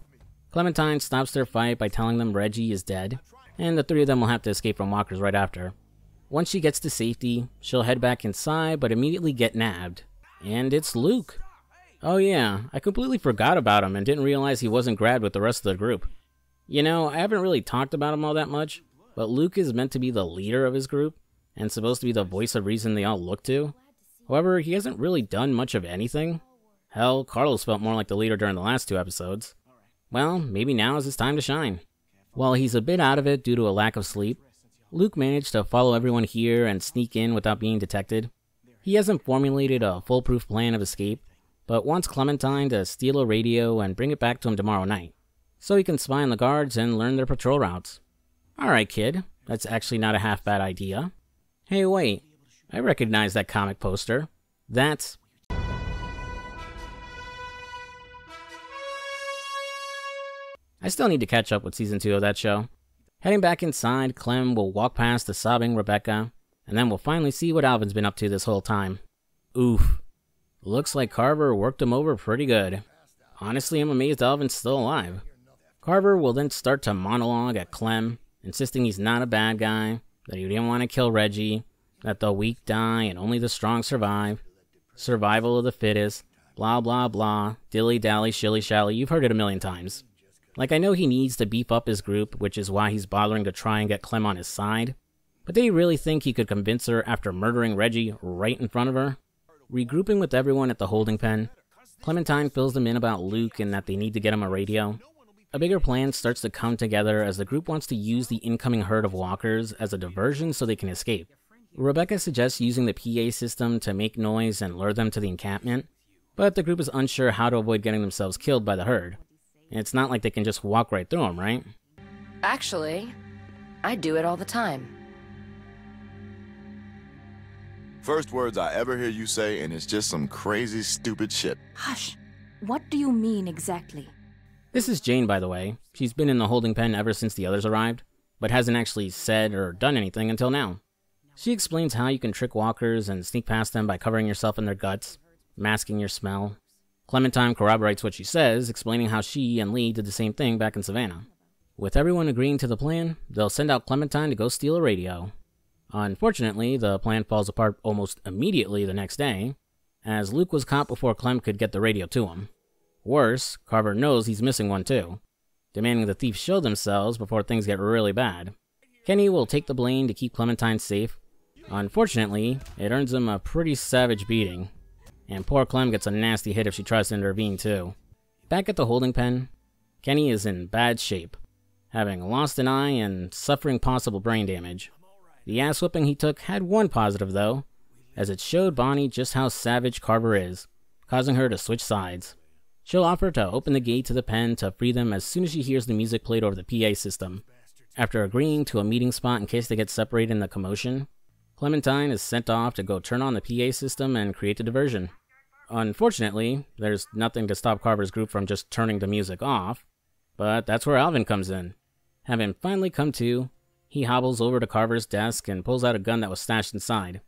Clementine stops their fight by telling them Reggie is dead, and the three of them will have to escape from walkers right after. Once she gets to safety, she'll head back inside but immediately get nabbed. And it's Luke. Oh yeah, I completely forgot about him and didn't realize he wasn't grabbed with the rest of the group. You know, I haven't really talked about him all that much, but Luke is meant to be the leader of his group and supposed to be the voice of reason they all look to. However, he hasn't really done much of anything. Hell, Carlos felt more like the leader during the last 2 episodes. Well, maybe now is his time to shine. While he's a bit out of it due to a lack of sleep, Luke managed to follow everyone here and sneak in without being detected. He hasn't formulated a foolproof plan of escape, but wants Clementine to steal a radio and bring it back to him tomorrow night, so he can spy on the guards and learn their patrol routes. Alright kid, that's actually not a half bad idea. Hey wait, I recognize that comic poster. That's... I still need to catch up with season 2 of that show. Heading back inside, Clem will walk past the sobbing Rebecca, and then we'll finally see what Alvin's been up to this whole time. Oof. Looks like Carver worked him over pretty good. Honestly, I'm amazed Alvin's still alive. Carver will then start to monologue at Clem, insisting he's not a bad guy, that he didn't want to kill Reggie, that the weak die and only the strong survive, survival of the fittest, blah blah blah, dilly-dally, shilly-shally, you've heard it a million times. Like, I know he needs to beef up his group, which is why he's bothering to try and get Clem on his side, but did he really think he could convince her after murdering Reggie right in front of her? Regrouping with everyone at the holding pen, Clementine fills them in about Luke and that they need to get him a radio. A bigger plan starts to come together as the group wants to use the incoming herd of walkers as a diversion so they can escape. Rebecca suggests using the PA system to make noise and lure them to the encampment, but the group is unsure how to avoid getting themselves killed by the herd. It's not like they can just walk right through them, right? Actually, I do it all the time. First words I ever hear you say, and it's just some crazy, stupid shit. Hush. What do you mean exactly? This is Jane, by the way. She's been in the holding pen ever since the others arrived, but hasn't actually said or done anything until now. She explains how you can trick walkers and sneak past them by covering yourself in their guts, masking your smell. Clementine corroborates what she says, explaining how she and Lee did the same thing back in Savannah. With everyone agreeing to the plan, they'll send out Clementine to go steal a radio. Unfortunately, the plan falls apart almost immediately the next day, as Luke was caught before Clem could get the radio to him. Worse, Carver knows he's missing one too, demanding the thieves show themselves before things get really bad. Kenny will take the blame to keep Clementine safe. Unfortunately, it earns him a pretty savage beating, and poor Clem gets a nasty hit if she tries to intervene too. Back at the holding pen, Kenny is in bad shape, having lost an eye and suffering possible brain damage. The ass whipping he took had one positive though, as it showed Bonnie just how savage Carver is, causing her to switch sides. She'll offer to open the gate to the pen to free them as soon as she hears the music played over the PA system. After agreeing to a meeting spot in case they get separated in the commotion, Clementine is sent off to go turn on the PA system and create a diversion. Unfortunately, there's nothing to stop Carver's group from just turning the music off, but that's where Alvin comes in. Having finally come to, he hobbles over to Carver's desk and pulls out a gun that was stashed inside.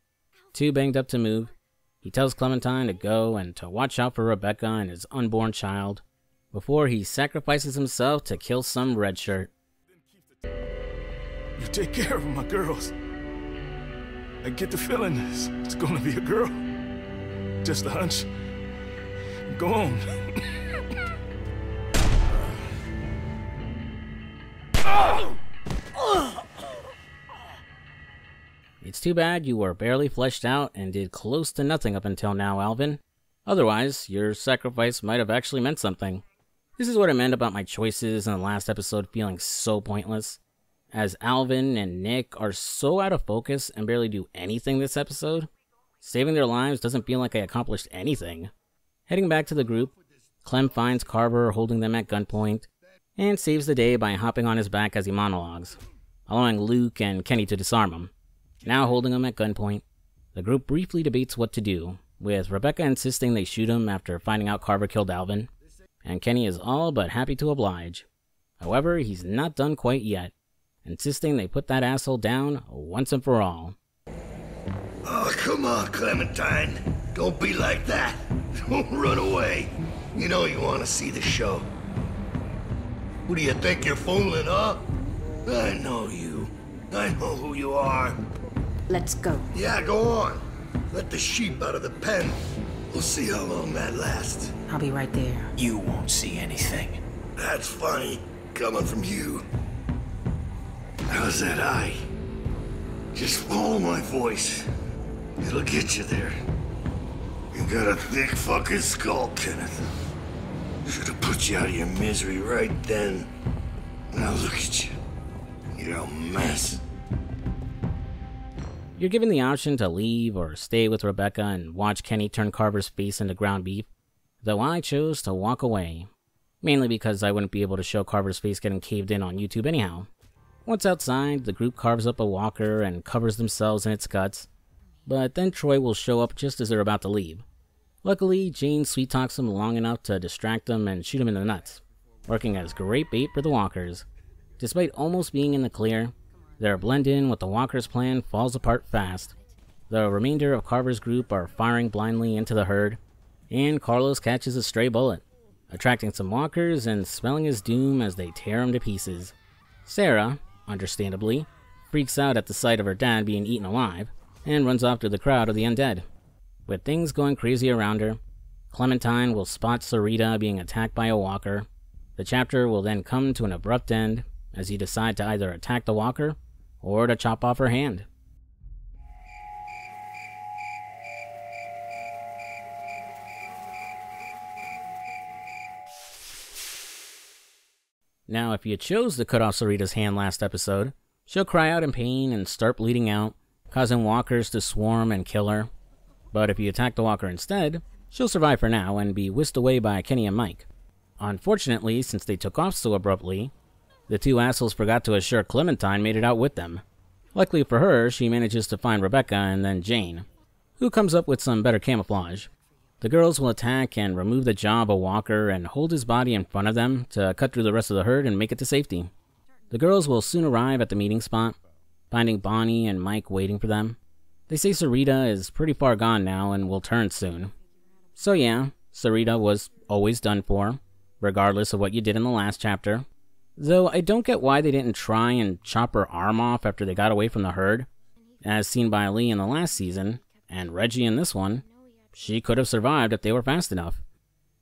Too banged up to move, he tells Clementine to go and to watch out for Rebecca and his unborn child, before he sacrifices himself to kill some red shirt. You take care of my girls. I get the feeling it's gonna be a girl. Just a hunch. Go on. It's too bad you were barely fleshed out and did close to nothing up until now, Alvin. Otherwise, your sacrifice might have actually meant something. This is what I meant about my choices in the last episode feeling so pointless, as Alvin and Nick are so out of focus and barely do anything this episode. Saving their lives doesn't feel like I accomplished anything. Heading back to the group, Clem finds Carver holding them at gunpoint, and saves the day by hopping on his back as he monologues, allowing Luke and Kenny to disarm him. Now holding him at gunpoint, the group briefly debates what to do, with Rebecca insisting they shoot him after finding out Carver killed Alvin, and Kenny is all but happy to oblige. However, he's not done quite yet, insisting they put that asshole down once and for all. Oh, come on, Clementine. Don't be like that. Don't run away. You know you want to see the show. Who do you think you're fooling, huh? I know you. I know who you are. Let's go. Yeah, go on. Let the sheep out of the pen. We'll see how long that lasts. I'll be right there. You won't see anything. That's funny, coming from you. How's that eye? Just follow my voice. It'll get you there. You got a thick fucking skull, Kenneth. Should have put you out of your misery right then. Now look at you. You're a mess. You're given the option to leave or stay with Rebecca and watch Kenny turn Carver's face into ground beef, though I chose to walk away, mainly because I wouldn't be able to show Carver's face getting caved in on YouTube anyhow. Once outside, the group carves up a walker and covers themselves in its guts, but then Troy will show up just as they're about to leave. Luckily, Jane sweet-talks him long enough to distract him and shoot him in the nuts, working as great bait for the walkers. Despite almost being in the clear, their blend-in with the walkers' plan falls apart fast. The remainder of Carver's group are firing blindly into the herd, and Carlos catches a stray bullet, attracting some walkers and smelling his doom as they tear him to pieces. Sarah, understandably, freaks out at the sight of her dad being eaten alive, and runs off to the crowd of the undead. With things going crazy around her, Clementine will spot Sarita being attacked by a walker. The chapter will then come to an abrupt end, as you decide to either attack the walker, or to chop off her hand. Now, if you chose to cut off Sarita's hand last episode, she'll cry out in pain and start bleeding out, causing walkers to swarm and kill her. But if you attack the walker instead, she'll survive for now and be whisked away by Kenny and Mike. Unfortunately, since they took off so abruptly, the two assholes forgot to assure Clementine made it out with them. Luckily for her, she manages to find Rebecca and then Jane, who comes up with some better camouflage. The girls will attack and remove the jaw of a walker and hold his body in front of them to cut through the rest of the herd and make it to safety. The girls will soon arrive at the meeting spot, finding Bonnie and Mike waiting for them. They say Sarita is pretty far gone now and will turn soon. So yeah, Sarita was always done for, regardless of what you did in the last chapter. Though I don't get why they didn't try and chop her arm off after they got away from the herd. As seen by Lee in the last season, and Reggie in this one, she could have survived if they were fast enough.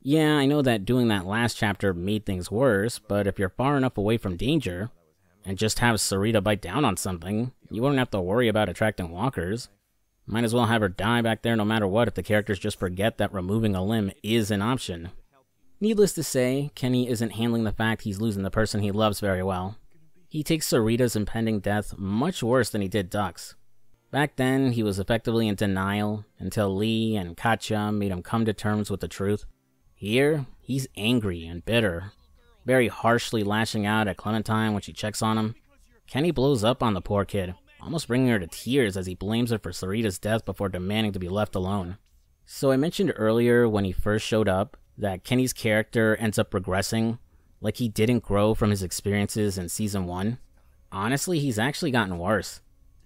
Yeah, I know that doing that last chapter made things worse, but if you're far enough away from danger, and just have Sarita bite down on something, you wouldn't have to worry about attracting walkers. Might as well have her die back there no matter what if the characters just forget that removing a limb is an option. Needless to say, Kenny isn't handling the fact he's losing the person he loves very well. He takes Sarita's impending death much worse than he did Duck's. Back then, he was effectively in denial until Lee and Katja made him come to terms with the truth. Here, he's angry and bitter, very harshly lashing out at Clementine when she checks on him. Kenny blows up on the poor kid, almost bringing her to tears as he blames her for Sarita's death before demanding to be left alone. So I mentioned earlier when he first showed up that Kenny's character ends up regressing, like he didn't grow from his experiences in Season 1. Honestly, he's actually gotten worse.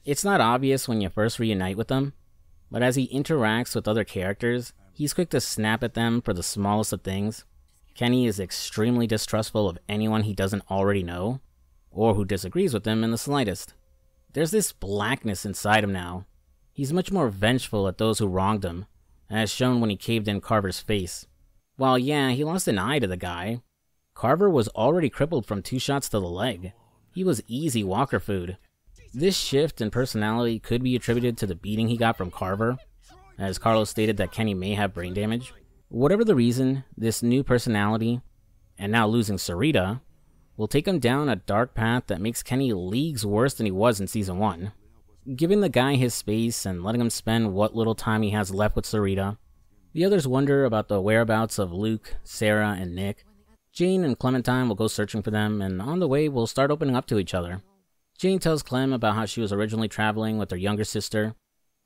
It's not obvious when you first reunite with them, but as he interacts with other characters, he's quick to snap at them for the smallest of things. Kenny is extremely distrustful of anyone he doesn't already know, or who disagrees with him in the slightest. There's this blackness inside him now. He's much more vengeful at those who wronged him, as shown when he caved in Carver's face. While yeah, he lost an eye to the guy, Carver was already crippled from 2 shots to the leg. He was easy walker food. This shift in personality could be attributed to the beating he got from Carver, as Carlos stated that Kenny may have brain damage. Whatever the reason, this new personality and now losing Sarita, will take him down a dark path that makes Kenny leagues worse than he was in Season 1. Giving the guy his space and letting him spend what little time he has left with Sarita, the others wonder about the whereabouts of Luke, Sarah, and Nick. Jane and Clementine will go searching for them, and on the way will start opening up to each other. Jane tells Clem about how she was originally traveling with her younger sister,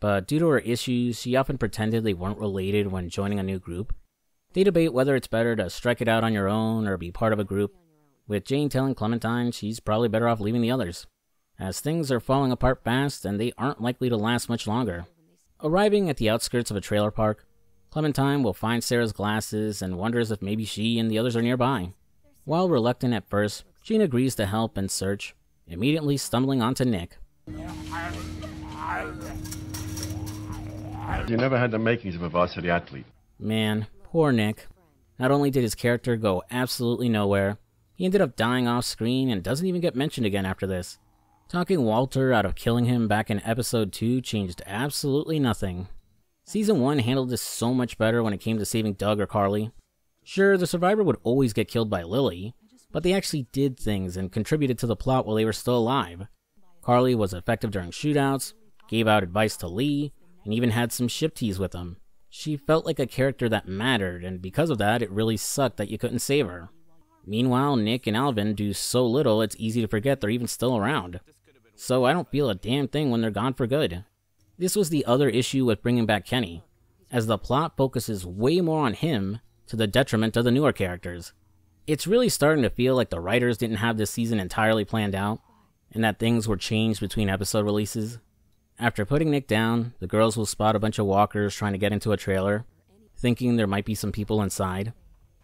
but due to her issues, she often pretended they weren't related when joining a new group. They debate whether it's better to strike it out on your own or be part of a group, with Jane telling Clementine she's probably better off leaving the others, as things are falling apart fast and they aren't likely to last much longer. Arriving at the outskirts of a trailer park, Clementine will find Sarah's glasses and wonders if maybe she and the others are nearby. While reluctant at first, Jane agrees to help and search, immediately stumbling onto Nick. You never had the makings of a varsity athlete. Man, poor Nick. Not only did his character go absolutely nowhere, he ended up dying off screen and doesn't even get mentioned again after this. Talking Walter out of killing him back in episode 2 changed absolutely nothing. Season 1 handled this so much better when it came to saving Doug or Carly. Sure, the survivor would always get killed by Lily, but they actually did things and contributed to the plot while they were still alive. Carly was effective during shootouts, gave out advice to Lee, and even had some ship teas with him. She felt like a character that mattered, and because of that, it really sucked that you couldn't save her. Meanwhile, Nick and Alvin do so little it's easy to forget they're even still around. So I don't feel a damn thing when they're gone for good. This was the other issue with bringing back Kenny, as the plot focuses way more on him to the detriment of the newer characters. It's really starting to feel like the writers didn't have this season entirely planned out, and that things were changed between episode releases. After putting Nick down, the girls will spot a bunch of walkers trying to get into a trailer, thinking there might be some people inside.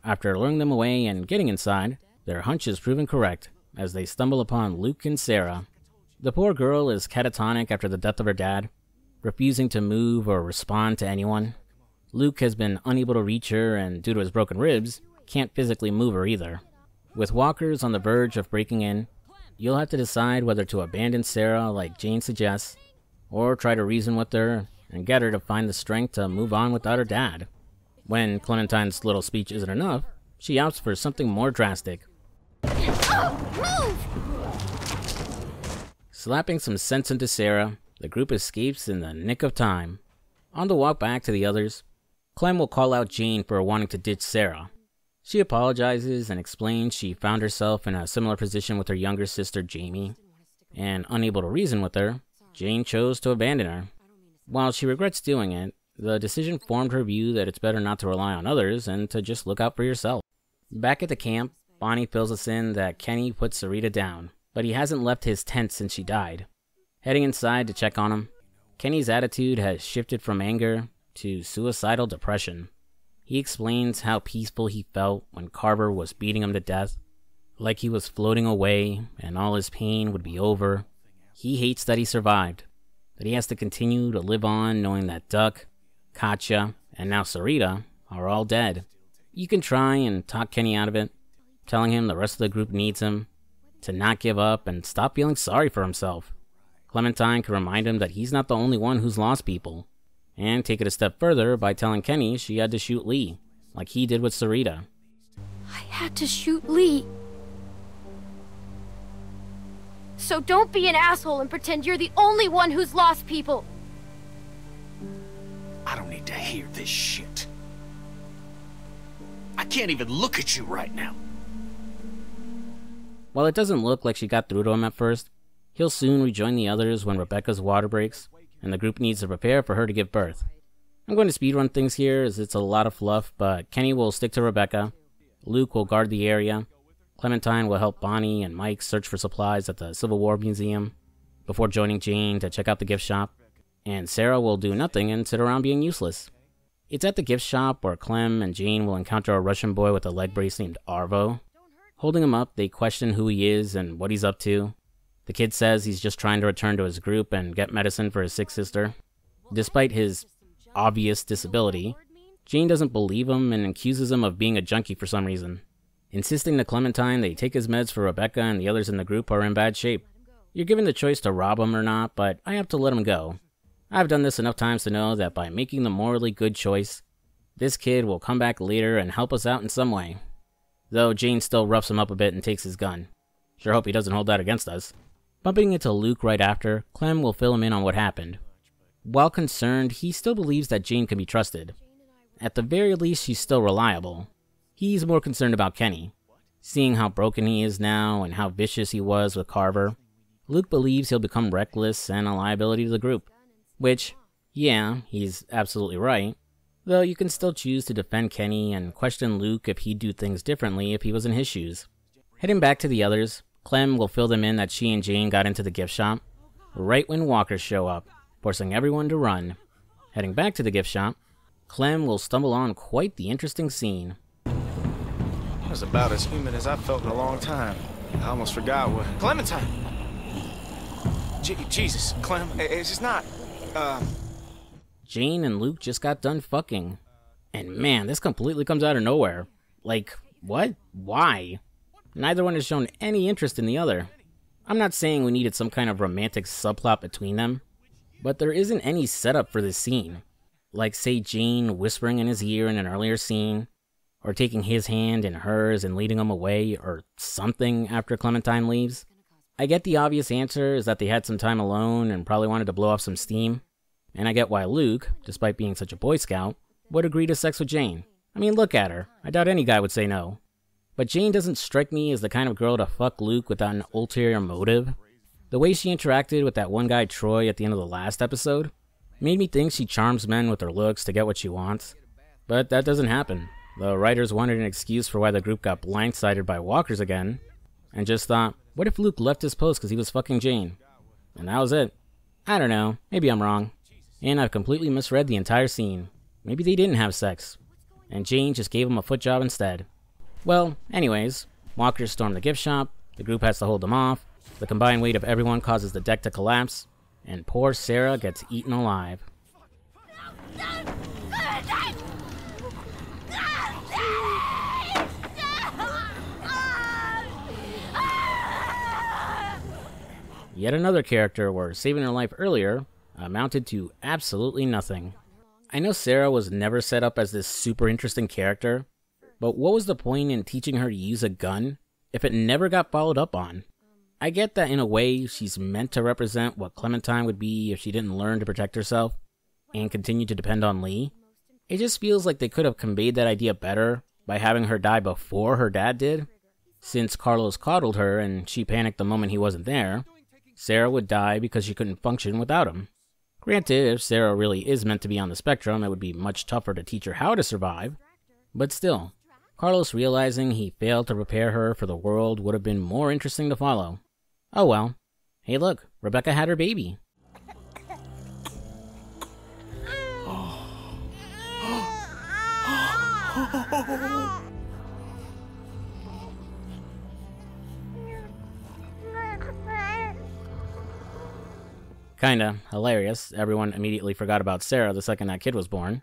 After luring them away and getting inside, their hunch is proven correct, as they stumble upon Luke and Sarah. The poor girl is catatonic after the death of her dad, refusing to move or respond to anyone. Luke has been unable to reach her, and due to his broken ribs, can't physically move her either. With walkers on the verge of breaking in, you'll have to decide whether to abandon Sarah like Jane suggests, or try to reason with her and get her to find the strength to move on without her dad. When Clementine's little speech isn't enough, she opts for something more drastic. Slapping some sense into Sarah, the group escapes in the nick of time. On the walk back to the others, Clem will call out Jane for wanting to ditch Sarah. She apologizes and explains she found herself in a similar position with her younger sister Jamie, and unable to reason with her, Jane chose to abandon her. While she regrets doing it, the decision formed her view that it's better not to rely on others and to just look out for yourself. Back at the camp, Bonnie fills us in that Kenny put Sarita down, but he hasn't left his tent since she died. Heading inside to check on him, Kenny's attitude has shifted from anger to suicidal depression. He explains how peaceful he felt when Carver was beating him to death, like he was floating away and all his pain would be over. He hates that he survived, that he has to continue to live on knowing that Duck, Katja, and now Sarita are all dead. You can try and talk Kenny out of it, telling him the rest of the group needs him, to not give up and stop feeling sorry for himself. Clementine can remind him that he's not the only one who's lost people, and take it a step further by telling Kenny she had to shoot Lee, like he did with Sarita. I had to shoot Lee. So don't be an asshole and pretend you're the only one who's lost people. I don't need to hear this shit. I can't even look at you right now. While it doesn't look like she got through to him at first, he'll soon rejoin the others when Rebecca's water breaks, and the group needs to prepare for her to give birth. I'm going to speedrun things here as it's a lot of fluff, but Kenny will stick to Rebecca, Luke will guard the area, Clementine will help Bonnie and Mike search for supplies at the Civil War Museum, before joining Jane to check out the gift shop, and Sarah will do nothing and sit around being useless. It's at the gift shop where Clem and Jane will encounter a Russian boy with a leg brace named Arvo. Holding him up, they question who he is and what he's up to. The kid says he's just trying to return to his group and get medicine for his sick sister. Despite his obvious disability, Jane doesn't believe him and accuses him of being a junkie for some reason, insisting to Clementine they take his meds for Rebecca and the others in the group are in bad shape. You're given the choice to rob him or not, but I have to let him go. I've done this enough times to know that by making the morally good choice, this kid will come back later and help us out in some way. though Jane still roughs him up a bit and takes his gun. Sure hope he doesn't hold that against us. Bumping into Luke right after, Clem will fill him in on what happened. While concerned, he still believes that Jane can be trusted. At the very least, she's still reliable. He's more concerned about Kenny. Seeing how broken he is now and how vicious he was with Carver, Luke believes he'll become reckless and a liability to the group. Which, yeah, he's absolutely right. Though you can still choose to defend Kenny and question Luke if he'd do things differently if he was in his shoes. Heading back to the others, Clem will fill them in that she and Jane got into the gift shop right when walkers show up, forcing everyone to run. Heading back to the gift shop, Clem will stumble on quite the interesting scene. That was about as human as I've felt in a long time. I almost forgot what... Clementine! Jesus, Clem, it's just not... Jane and Luke just got done fucking. And man, this completely comes out of nowhere. Like, what? Why? Neither one has shown any interest in the other. I'm not saying we needed some kind of romantic subplot between them, but there isn't any setup for this scene. Like, say, Jane whispering in his ear in an earlier scene, or taking his hand in hers and leading him away, or something after Clementine leaves. I get the obvious answer is that they had some time alone and probably wanted to blow off some steam. And I get why Luke, despite being such a Boy Scout, would agree to sex with Jane. I mean, look at her. I doubt any guy would say no. But Jane doesn't strike me as the kind of girl to fuck Luke without an ulterior motive. The way she interacted with that one guy Troy at the end of the last episode made me think she charms men with her looks to get what she wants. But that doesn't happen. The writers wanted an excuse for why the group got blindsided by walkers again, and just thought, what if Luke left his post because he was fucking Jane? And that was it. I don't know, maybe I'm wrong. And I've completely misread the entire scene. Maybe they didn't have sex, and Jane just gave him a foot job instead. Well, anyways, walkers storm the gift shop, the group has to hold them off, the combined weight of everyone causes the deck to collapse, and poor Sarah gets eaten alive. Yet another character where saving her life earlier amounted to absolutely nothing. I know Sarah was never set up as this super interesting character, but what was the point in teaching her to use a gun if it never got followed up on? I get that in a way she's meant to represent what Clementine would be if she didn't learn to protect herself and continue to depend on Lee. It just feels like they could have conveyed that idea better by having her die before her dad did. Since Carlos coddled her and she panicked the moment he wasn't there, Sarah would die because she couldn't function without him. Granted, if Sarah really is meant to be on the spectrum, it would be much tougher to teach her how to survive. But still, Carlos realizing he failed to prepare her for the world would have been more interesting to follow. Oh well. Hey look, Rebecca had her baby. Kinda hilarious, everyone immediately forgot about Sarah the second that kid was born.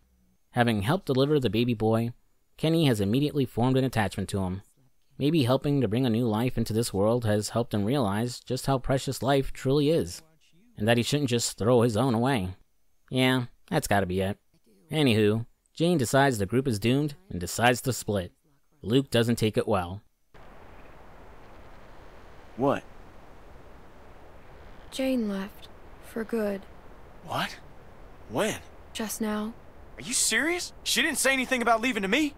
Having helped deliver the baby boy, Kenny has immediately formed an attachment to him. Maybe helping to bring a new life into this world has helped him realize just how precious life truly is, and that he shouldn't just throw his own away. Yeah, that's gotta be it. Anywho, Jane decides the group is doomed and decides to split. Luke doesn't take it well. What? Jane left. For good. What? When? Just now. Are you serious? She didn't say anything about leaving to me?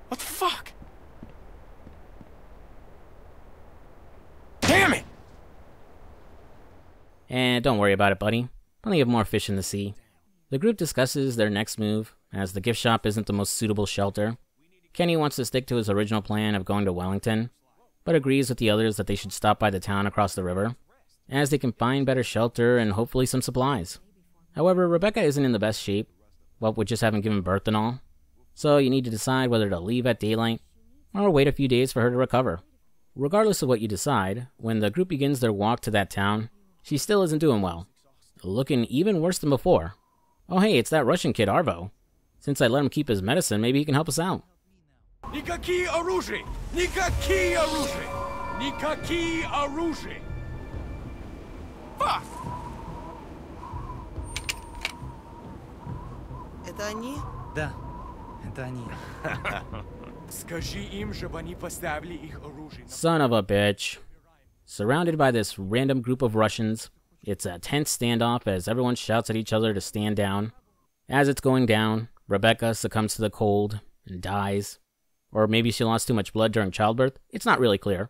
What the fuck? Damn it! And don't worry about it, buddy. Plenty of more fish in the sea. The group discusses their next move, as the gift shop isn't the most suitable shelter. Kenny wants to stick to his original plan of going to Wellington, but agrees with the others that they should stop by the town across the river, as they can find better shelter and hopefully some supplies. However, Rebecca isn't in the best shape, what with just having given birth and all, so you need to decide whether to leave at daylight or wait a few days for her to recover. Regardless of what you decide, when the group begins their walk to that town, she still isn't doing well, looking even worse than before. Oh hey, it's that Russian kid Arvo. Since I let him keep his medicine, maybe he can help us out. Никакие оружия! Никакие оружия! Никакие оружия! Fuck! Это они? Да, это они. Скажи им, чтобы они поставили их оружие. Son of a bitch. Surrounded by this random group of Russians, it's a tense standoff as everyone shouts at each other to stand down. As it's going down, Rebecca succumbs to the cold and dies. Or maybe she lost too much blood during childbirth. It's not really clear.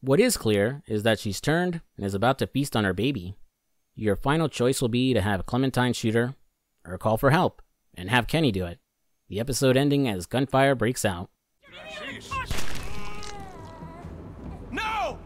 What is clear is that she's turned and is about to feast on her baby. Your final choice will be to have Clementine shoot her, or call for help, and have Kenny do it. The episode ending as gunfire breaks out. No!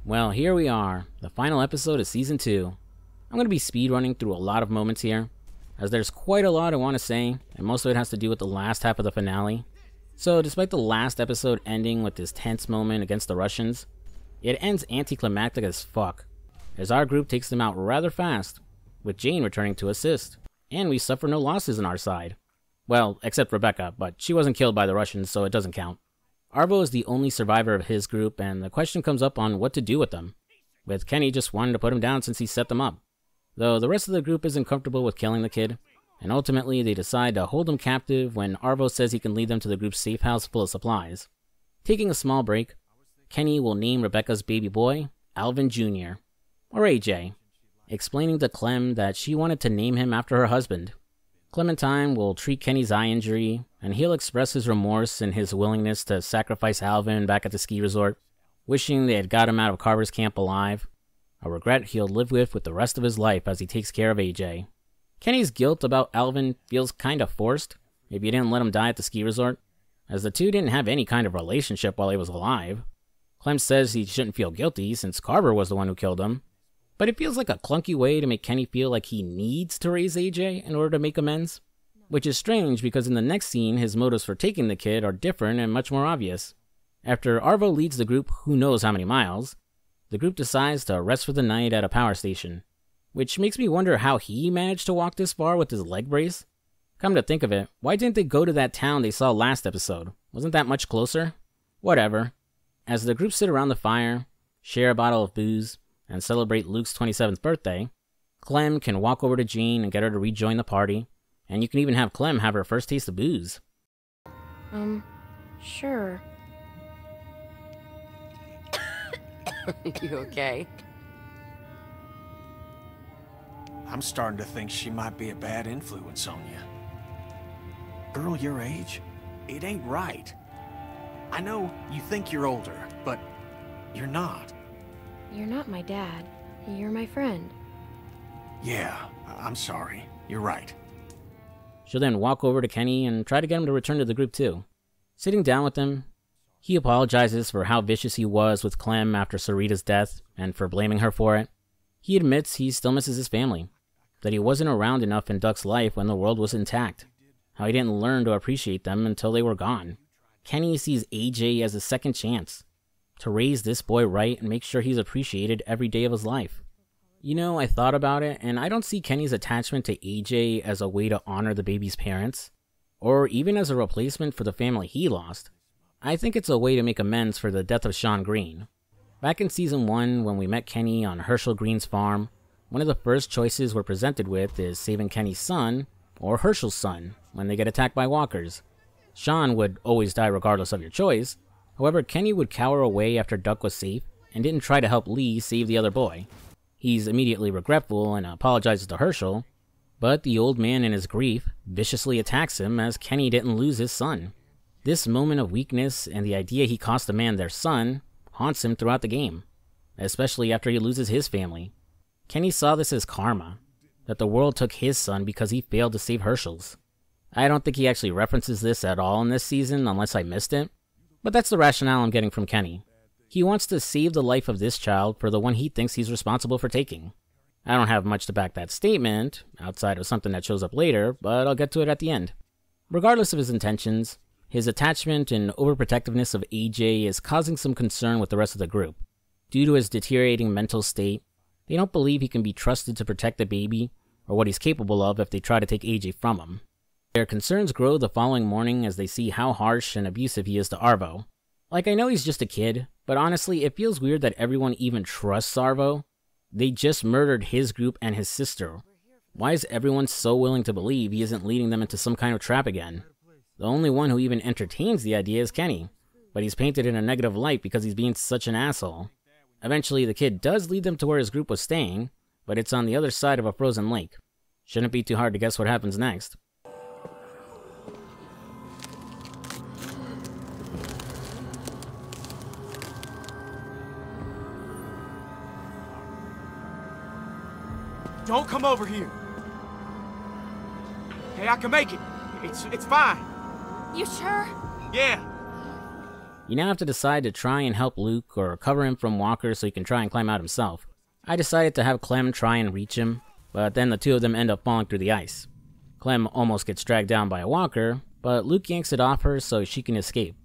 Well, here we are, the final episode of Season 2. I'm going to be speedrunning through a lot of moments here, as there's quite a lot I want to say, and most of it has to do with the last half of the finale. So, despite the last episode ending with this tense moment against the Russians, it ends anticlimactic as fuck, as our group takes them out rather fast, with Jane returning to assist, and we suffer no losses on our side. Well, except Rebecca, but she wasn't killed by the Russians, so it doesn't count. Arvo is the only survivor of his group, and the question comes up on what to do with them, with Kenny just wanting to put him down since he set them up. Though the rest of the group isn't comfortable with killing the kid, and ultimately they decide to hold him captive when Arvo says he can lead them to the group's safe house full of supplies. Taking a small break, Kenny will name Rebecca's baby boy Alvin Jr., or AJ, explaining to Clem that she wanted to name him after her husband. Clementine will treat Kenny's eye injury, and he'll express his remorse and his willingness to sacrifice Alvin back at the ski resort, wishing they had got him out of Carver's camp alive, a regret he'll live with the rest of his life as he takes care of AJ. Kenny's guilt about Alvin feels kinda forced, if you didn't let him die at the ski resort, as the two didn't have any kind of relationship while he was alive. Clem says he shouldn't feel guilty since Carver was the one who killed him, but it feels like a clunky way to make Kenny feel like he needs to raise AJ in order to make amends. Which is strange because in the next scene, his motives for taking the kid are different and much more obvious. After Arvo leads the group who knows how many miles, the group decides to rest for the night at a power station, which makes me wonder how he managed to walk this far with his leg brace. Come to think of it, why didn't they go to that town they saw last episode? Wasn't that much closer? Whatever. As the group sit around the fire, share a bottle of booze, and celebrate Luke's 27th birthday, Clem can walk over to Jane and get her to rejoin the party, and you can even have Clem have her first taste of booze. Sure. You okay? I'm starting to think she might be a bad influence on you. Girl your age? It ain't right. I know you think you're older, but you're not. You're not my dad. You're my friend. Yeah, I'm sorry. You're right. She'll then walk over to Kenny and try to get him to return to the group too. Sitting down with him, he apologizes for how vicious he was with Clem after Sarita's death and for blaming her for it. He admits he still misses his family, that he wasn't around enough in Duck's life when the world was intact, how he didn't learn to appreciate them until they were gone. Kenny sees AJ as a second chance, to raise this boy right and make sure he's appreciated every day of his life. You know, I thought about it, and I don't see Kenny's attachment to AJ as a way to honor the baby's parents, or even as a replacement for the family he lost. I think it's a way to make amends for the death of Sean Green. Back in Season 1, when we met Kenny on Herschel Green's farm, one of the first choices we're presented with is saving Kenny's son, or Herschel's son, when they get attacked by walkers. Sean would always die regardless of your choice. However, Kenny would cower away after Duck was safe, and didn't try to help Lee save the other boy. He's immediately regretful and apologizes to Herschel, but the old man in his grief viciously attacks him as Kenny didn't lose his son. This moment of weakness and the idea he cost a man their son haunts him throughout the game, especially after he loses his family. Kenny saw this as karma, that the world took his son because he failed to save Herschel's. I don't think he actually references this at all in this season unless I missed it, but that's the rationale I'm getting from Kenny. He wants to save the life of this child for the one he thinks he's responsible for taking. I don't have much to back that statement, outside of something that shows up later, but I'll get to it at the end. Regardless of his intentions, his attachment and overprotectiveness of AJ is causing some concern with the rest of the group. Due to his deteriorating mental state, they don't believe he can be trusted to protect the baby, or what he's capable of if they try to take AJ from him. Their concerns grow the following morning as they see how harsh and abusive he is to Arvo. Like, I know he's just a kid, but honestly, it feels weird that everyone even trusts Arvo. They just murdered his group and his sister. Why is everyone so willing to believe he isn't leading them into some kind of trap again? The only one who even entertains the idea is Kenny, but he's painted in a negative light because he's being such an asshole. Eventually, the kid does lead them to where his group was staying, but it's on the other side of a frozen lake. Shouldn't be too hard to guess what happens next. Don't come over here. Hey, I can make it. It's fine. You sure? Yeah. You now have to decide to try and help Luke or cover him from Walker so he can try and climb out himself. I decided to have Clem try and reach him, but then the two of them end up falling through the ice. Clem almost gets dragged down by a walker, but Luke yanks it off her so she can escape.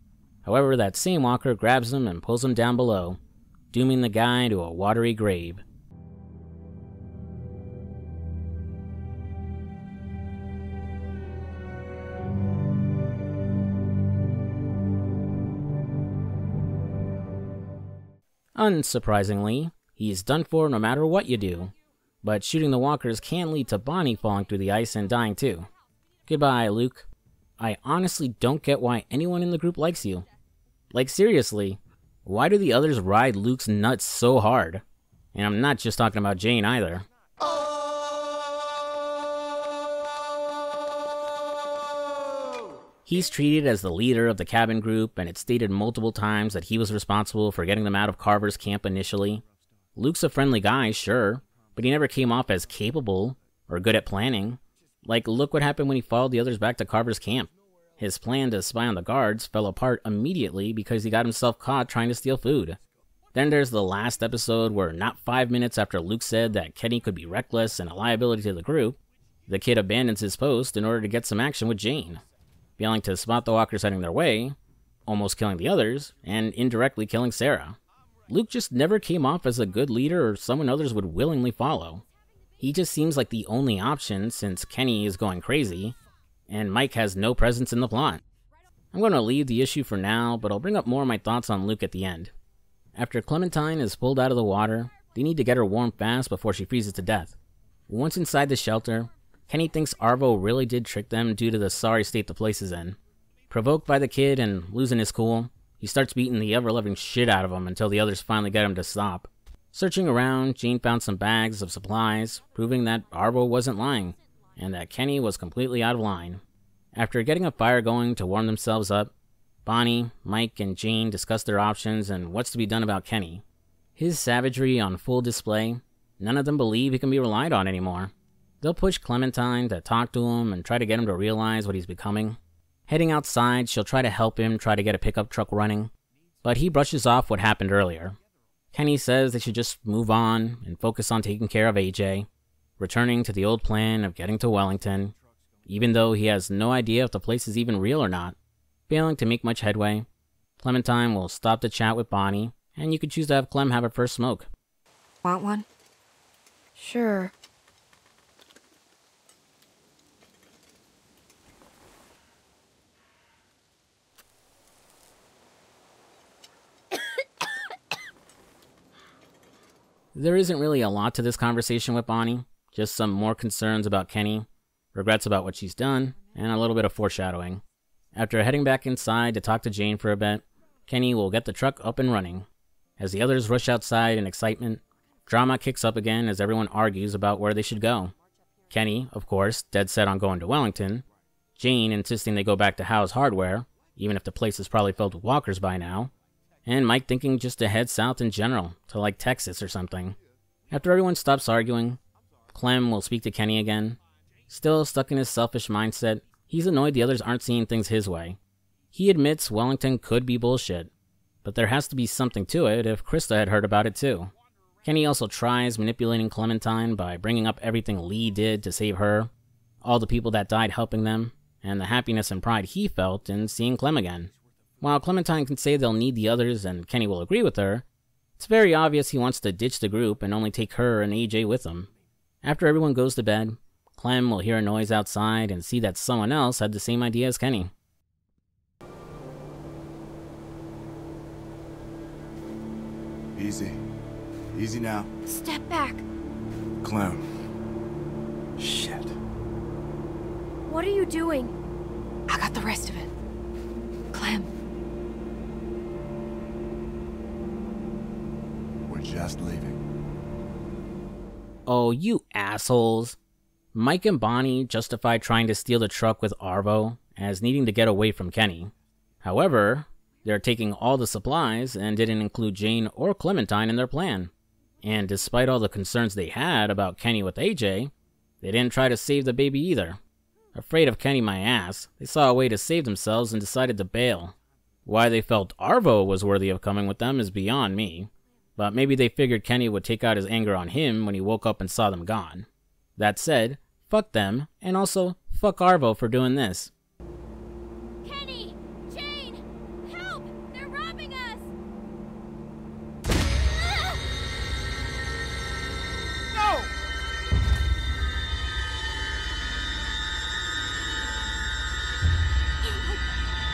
However, that same walker grabs him and pulls him down below, dooming the guy to a watery grave. Unsurprisingly, he's done for no matter what you do, but shooting the walkers can lead to Bonnie falling through the ice and dying too. Goodbye, Luke. I honestly don't get why anyone in the group likes you. Like, seriously, why do the others ride Luke's nuts so hard? And I'm not just talking about Jane either. He's treated as the leader of the cabin group, and it's stated multiple times that he was responsible for getting them out of Carver's camp initially. Luke's a friendly guy, sure, but he never came off as capable or good at planning. Like, look what happened when he followed the others back to Carver's camp. His plan to spy on the guards fell apart immediately because he got himself caught trying to steal food. Then there's the last episode where not 5 minutes after Luke said that Kenny could be reckless and a liability to the group, the kid abandons his post in order to get some action with Jane, failing to spot the walkers heading their way, almost killing the others, and indirectly killing Sarah. Luke just never came off as a good leader or someone others would willingly follow. He just seems like the only option since Kenny is going crazy, and Mike has no presence in the plot. I'm going to leave the issue for now, but I'll bring up more of my thoughts on Luke at the end. After Clementine is pulled out of the water, they need to get her warm fast before she freezes to death. Once inside the shelter, Kenny thinks Arvo really did trick them due to the sorry state the place is in. Provoked by the kid and losing his cool, he starts beating the ever-loving shit out of him until the others finally get him to stop. Searching around, Jane found some bags of supplies, proving that Arvo wasn't lying, and that Kenny was completely out of line. After getting a fire going to warm themselves up, Bonnie, Mike, and Jane discuss their options and what's to be done about Kenny. His savagery on full display, none of them believe he can be relied on anymore. They'll push Clementine to talk to him and try to get him to realize what he's becoming. Heading outside, she'll try to help him try to get a pickup truck running, but he brushes off what happened earlier. Kenny says they should just move on and focus on taking care of AJ, returning to the old plan of getting to Wellington, even though he has no idea if the place is even real or not. Failing to make much headway, Clementine will stop to chat with Bonnie, and you can choose to have Clem have her first smoke. Want one? Sure. There isn't really a lot to this conversation with Bonnie, just some more concerns about Kenny, regrets about what she's done, and a little bit of foreshadowing. After heading back inside to talk to Jane for a bit, Kenny will get the truck up and running. As the others rush outside in excitement, drama kicks up again as everyone argues about where they should go. Kenny, of course, dead set on going to Wellington, Jane insisting they go back to Howe's Hardware, even if the place is probably filled with walkers by now, and Mike thinking just to head south in general, to like Texas or something. After everyone stops arguing, Clem will speak to Kenny again. Still stuck in his selfish mindset, he's annoyed the others aren't seeing things his way. He admits Wellington could be bullshit, but there has to be something to it if Krista had heard about it too. Kenny also tries manipulating Clementine by bringing up everything Lee did to save her, all the people that died helping them, and the happiness and pride he felt in seeing Clem again. While Clementine can say they'll need the others and Kenny will agree with her, it's very obvious he wants to ditch the group and only take her and AJ with him. After everyone goes to bed, Clem will hear a noise outside and see that someone else had the same idea as Kenny. Easy. Easy now. Step back. Clem. Shit. What are you doing? I got the rest of it. Clem. We're just leaving. Oh, you assholes. Mike and Bonnie justified trying to steal the truck with Arvo as needing to get away from Kenny. However, they're taking all the supplies and didn't include Jane or Clementine in their plan. And despite all the concerns they had about Kenny with AJ, they didn't try to save the baby either. Afraid of Kenny my ass, they saw a way to save themselves and decided to bail. Why they felt Arvo was worthy of coming with them is beyond me, but maybe they figured Kenny would take out his anger on him when he woke up and saw them gone. That said, fuck them, and also fuck Arvo for doing this. Kenny! Jane! Help! They're robbing us! No!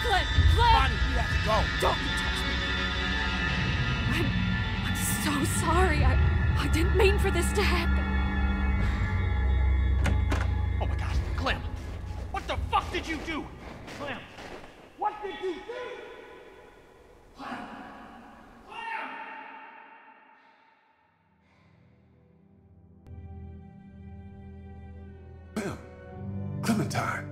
Clem! Bonnie, we have to go. Don't you touch me. I'm so sorry. I didn't mean for this to happen. Oh my God, Clem! What the fuck did you do? Clem! What did you do? Clem! Clem! Clementine!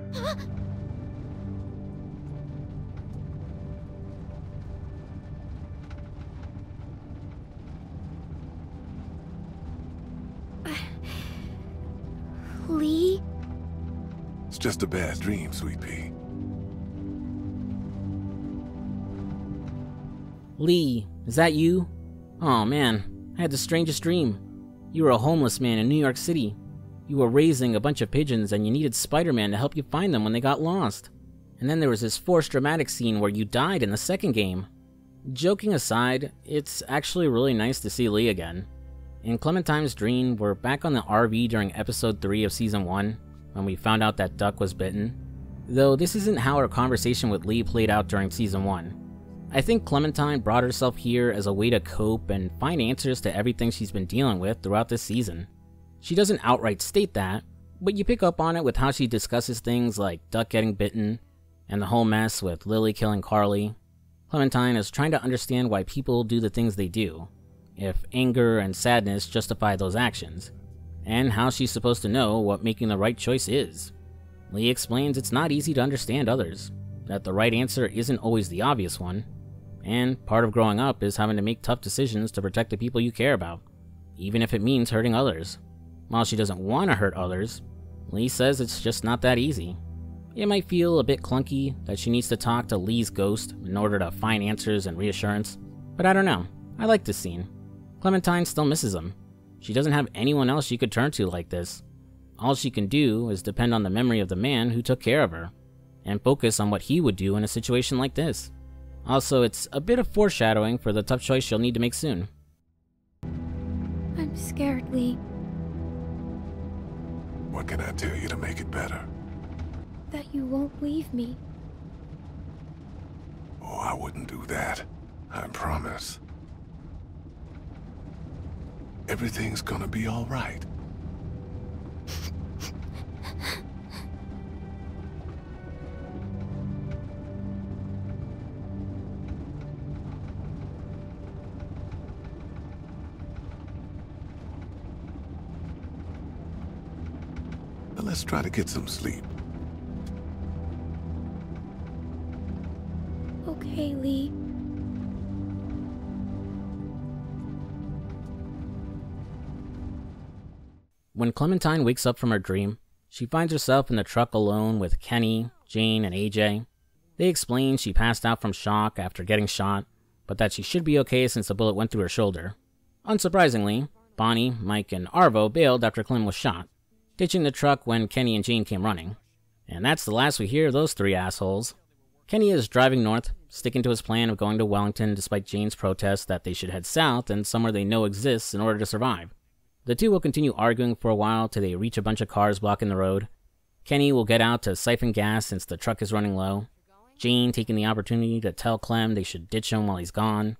Lee? It's just a bad dream, Sweet Pea. Lee, is that you? Oh man, I had the strangest dream. You were a homeless man in New York City. You were raising a bunch of pigeons and you needed Spider-Man to help you find them when they got lost. And then there was this forced dramatic scene where you died in the second game. Joking aside, it's actually really nice to see Lee again. In Clementine's dream, we're back on the RV during episode 3 of season 1, when we found out that Duck was bitten. Though this isn't how our conversation with Lee played out during season 1. I think Clementine brought herself here as a way to cope and find answers to everything she's been dealing with throughout this season. She doesn't outright state that, but you pick up on it with how she discusses things like Duck getting bitten, and the whole mess with Lily killing Carly. Clementine is trying to understand why people do the things they do, if anger and sadness justify those actions, and how she's supposed to know what making the right choice is. Lee explains it's not easy to understand others, that the right answer isn't always the obvious one, and part of growing up is having to make tough decisions to protect the people you care about, even if it means hurting others. While she doesn't want to hurt others, Lee says it's just not that easy. It might feel a bit clunky that she needs to talk to Lee's ghost in order to find answers and reassurance, but I don't know, I like this scene. Clementine still misses him. She doesn't have anyone else she could turn to like this. All she can do is depend on the memory of the man who took care of her, and focus on what he would do in a situation like this. Also, it's a bit of foreshadowing for the tough choice she'll need to make soon. I'm scared, Lee. What can I tell you to make it better? That you won't leave me. Oh, I wouldn't do that. I promise. Everything's gonna be all right. Now let's try to get some sleep. Okay, Lee. When Clementine wakes up from her dream, she finds herself in the truck alone with Kenny, Jane, and AJ. They explain she passed out from shock after getting shot, but that she should be okay since the bullet went through her shoulder. Unsurprisingly, Bonnie, Mike, and Arvo bailed after Clem was shot, ditching the truck when Kenny and Jane came running. And that's the last we hear of those three assholes. Kenny is driving north, sticking to his plan of going to Wellington despite Jane's protest that they should head south and somewhere they know exists in order to survive. The two will continue arguing for a while till they reach a bunch of cars blocking the road. Kenny will get out to siphon gas since the truck is running low. Jane taking the opportunity to tell Clem they should ditch him while he's gone.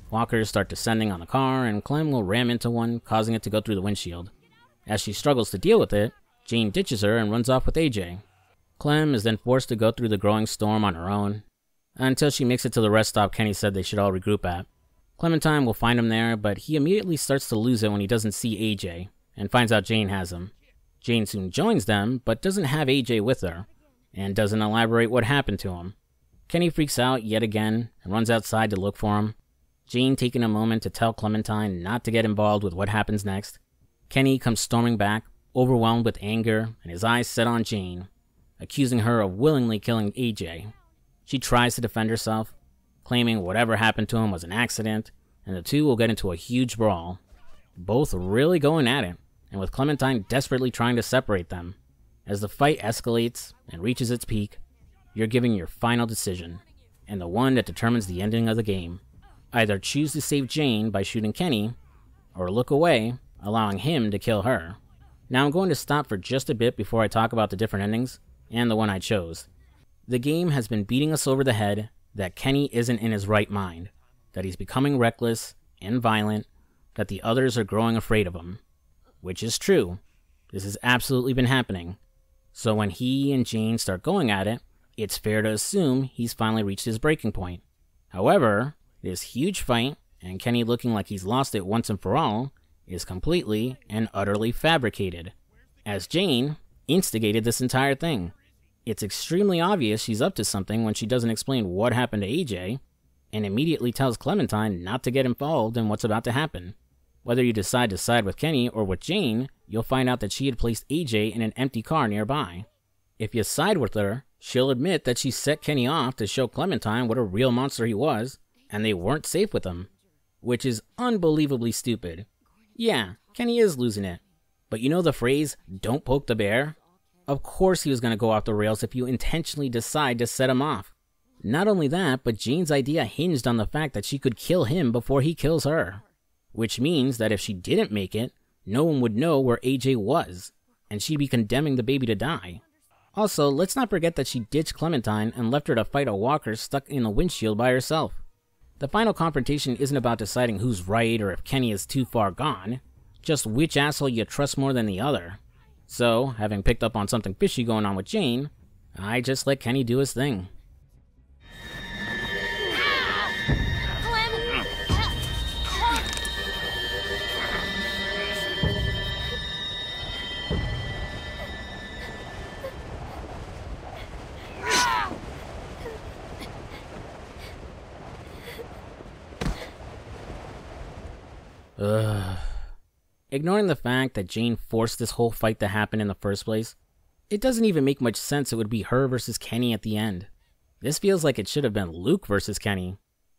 Walkers start descending on the car, and Clem will ram into one, causing it to go through the windshield. As she struggles to deal with it, Jane ditches her and runs off with AJ. Clem is then forced to go through the growing storm on her own, until she makes it to the rest stop Kenny said they should all regroup at. Clementine will find him there, but he immediately starts to lose it when he doesn't see AJ, and finds out Jane has him. Jane soon joins them, but doesn't have AJ with her, and doesn't elaborate what happened to him. Kenny freaks out yet again, and runs outside to look for him. Jane taking a moment to tell Clementine not to get involved with what happens next. Kenny comes storming back, overwhelmed with anger, and his eyes set on Jane, accusing her of willingly killing AJ. She tries to defend herself, claiming whatever happened to him was an accident, and the two will get into a huge brawl. Both really going at it, and with Clementine desperately trying to separate them. As the fight escalates and reaches its peak, you're giving your final decision, and the one that determines the ending of the game. Either choose to save Jane by shooting Kenny, or look away, allowing him to kill her. Now I'm going to stop for just a bit before I talk about the different endings, and the one I chose. The game has been beating us over the head that Kenny isn't in his right mind, that he's becoming reckless and violent, that the others are growing afraid of him. Which is true. This has absolutely been happening. So when he and Jane start going at it, it's fair to assume he's finally reached his breaking point. However, this huge fight, and Kenny looking like he's lost it once and for all, is completely and utterly fabricated, as Jane instigated this entire thing. It's extremely obvious she's up to something when she doesn't explain what happened to AJ, and immediately tells Clementine not to get involved in what's about to happen. Whether you decide to side with Kenny or with Jane, you'll find out that she had placed AJ in an empty car nearby. If you side with her, she'll admit that she set Kenny off to show Clementine what a real monster he was, and they weren't safe with him. Which is unbelievably stupid. Yeah, Kenny is losing it. But you know the phrase, don't poke the bear? Of course he was going to go off the rails if you intentionally decide to set him off. Not only that, but Jane's idea hinged on the fact that she could kill him before he kills her. Which means that if she didn't make it, no one would know where AJ was, and she'd be condemning the baby to die. Also, let's not forget that she ditched Clementine and left her to fight a walker stuck in a windshield by herself. The final confrontation isn't about deciding who's right or if Kenny is too far gone, just which asshole you trust more than the other. So, having picked up on something fishy going on with Jane, I just let Kenny do his thing. Ignoring the fact that Jane forced this whole fight to happen in the first place, it doesn't even make much sense it would be her versus Kenny at the end. This feels like it should have been Luke versus Kenny.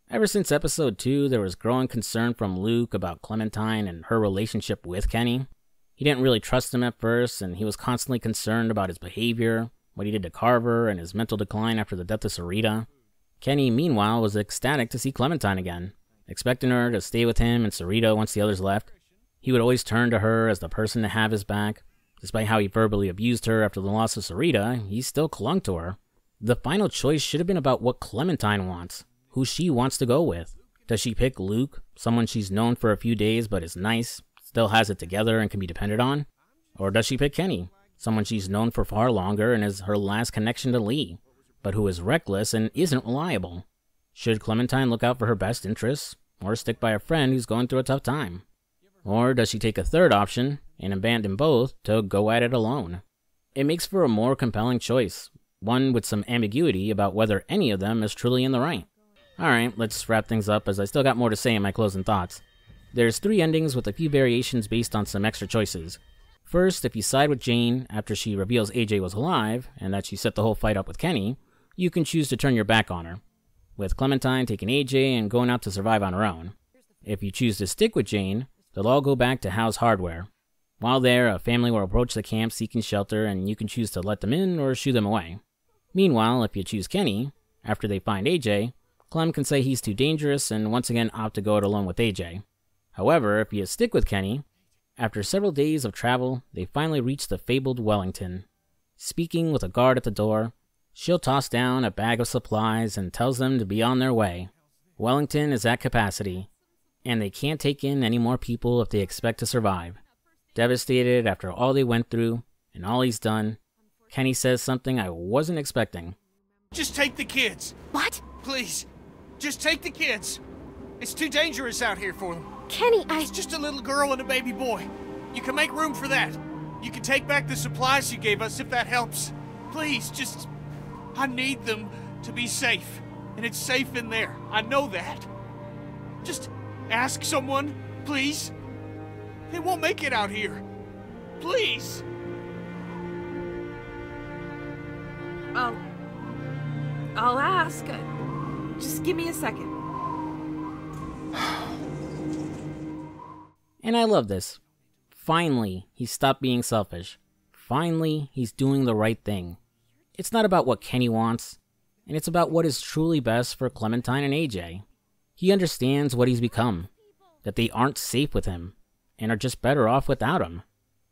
Ever since episode 2, there was growing concern from Luke about Clementine and her relationship with Kenny. He didn't really trust him at first, and he was constantly concerned about his behavior, what he did to Carver, and his mental decline after the death of Sarita. Kenny, meanwhile, was ecstatic to see Clementine again, expecting her to stay with him and Sarita once the others left. He would always turn to her as the person to have his back. Despite how he verbally abused her after the loss of Sarita, he still clung to her. The final choice should have been about what Clementine wants, who she wants to go with. Does she pick Luke, someone she's known for a few days but is nice, still has it together and can be depended on? Or does she pick Kenny, someone she's known for far longer and is her last connection to Lee, but who is reckless and isn't reliable? Should Clementine look out for her best interests, or stick by a friend who's going through a tough time? Or does she take a third option and abandon both to go at it alone? It makes for a more compelling choice, one with some ambiguity about whether any of them is truly in the right. Alright, let's wrap things up as I still got more to say in my closing thoughts. There's 3 endings with a few variations based on some extra choices. First, if you side with Jane after she reveals AJ was alive and that she set the whole fight up with Kenny, you can choose to turn your back on her, with Clementine taking AJ and going out to survive on her own. If you choose to stick with Jane, they'll all go back to House Hardware. While there, a family will approach the camp seeking shelter and you can choose to let them in or shoo them away. Meanwhile, if you choose Kenny, after they find AJ, Clem can say he's too dangerous and once again opt to go it alone with AJ. However, if you stick with Kenny, After several days of travel, they finally reach the fabled Wellington. Speaking with a guard at the door, she'll toss down a bag of supplies and tells them to be on their way. Wellington is at capacity, and they can't take in any more people if they expect to survive. Devastated after all they went through and all he's done, Kenny says something I wasn't expecting. Just take the kids. What? Please. Just take the kids. It's too dangerous out here for them. Kenny, It's just a little girl and a baby boy. You can make room for that. You can take back the supplies you gave us if that helps. Please, just... I need them to be safe. And it's safe in there. I know that. Just ask someone, please. They won't make it out here. Please. I'll ask. Just give me a second. And I love this. Finally, he stopped being selfish. Finally, he's doing the right thing. It's not about what Kenny wants, and it's about what is truly best for Clementine and AJ. He understands what he's become, that they aren't safe with him, and are just better off without him.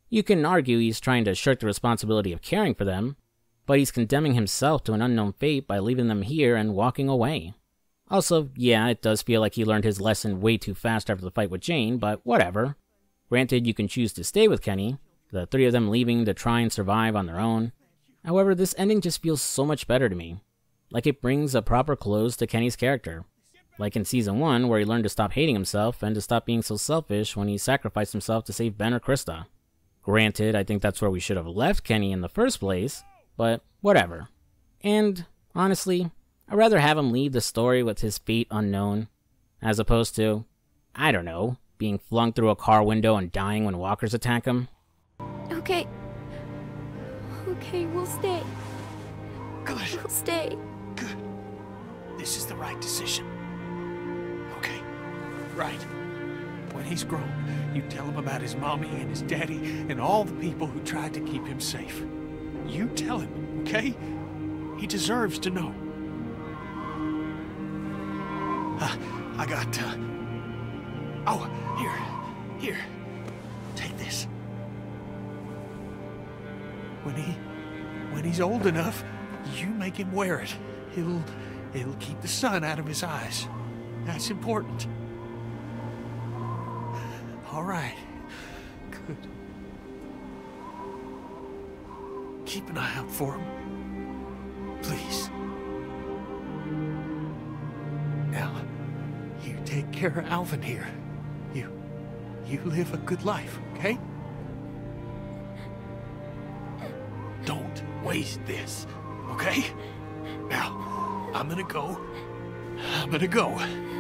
You can argue he's trying to shirk the responsibility of caring for them, but he's condemning himself to an unknown fate by leaving them here and walking away. Also, yeah, it does feel like he learned his lesson way too fast after the fight with Jane, but whatever. Granted, you can choose to stay with Kenny, the three of them leaving to try and survive on their own. However, this ending just feels so much better to me. Like it brings a proper close to Kenny's character. Like in Season 1, where he learned to stop hating himself and to stop being so selfish when he sacrificed himself to save Ben or Krista. Granted, I think that's where we should have left Kenny in the first place, but whatever. And, honestly, I'd rather have him leave the story with his fate unknown, as opposed to, I don't know, being flung through a car window and dying when walkers attack him. Okay. Okay, we'll stay. Good. We'll stay. Good. This is the right decision. Okay. Right. When he's grown, you tell him about his mommy and his daddy and all the people who tried to keep him safe. You tell him, okay? He deserves to know. I got, Oh, here. Take this. When he's old enough, you make him wear it. It'll keep the sun out of his eyes. That's important. All right. Good. Keep an eye out for him. Please. Now, you take care of Alvin here. You live a good life, okay? Don't waste this, okay? Now, I'm gonna go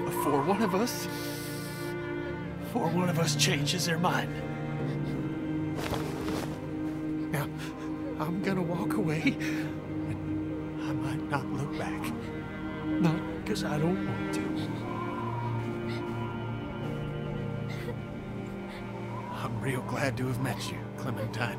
before one of us changes their mind. Now, I'm gonna walk away, and I might not look back. Not because I don't want to. I'm real glad to have met you, Clementine.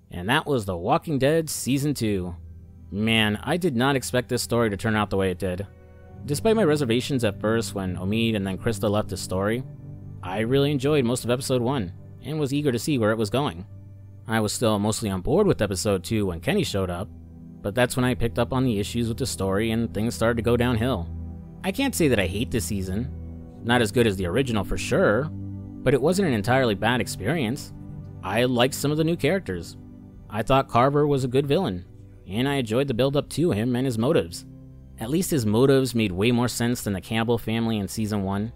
And that was The Walking Dead Season 2. Man, I did not expect this story to turn out the way it did. Despite my reservations at first when Omid and then Krista left the story, I really enjoyed most of Episode 1, and was eager to see where it was going. I was still mostly on board with Episode 2 when Kenny showed up, but that's when I picked up on the issues with the story and things started to go downhill. I can't say that I hate this season. Not as good as the original for sure, but it wasn't an entirely bad experience. I liked some of the new characters. I thought Carver was a good villain, and I enjoyed the build-up to him and his motives. At least his motives made way more sense than the cannibal family in Season 1.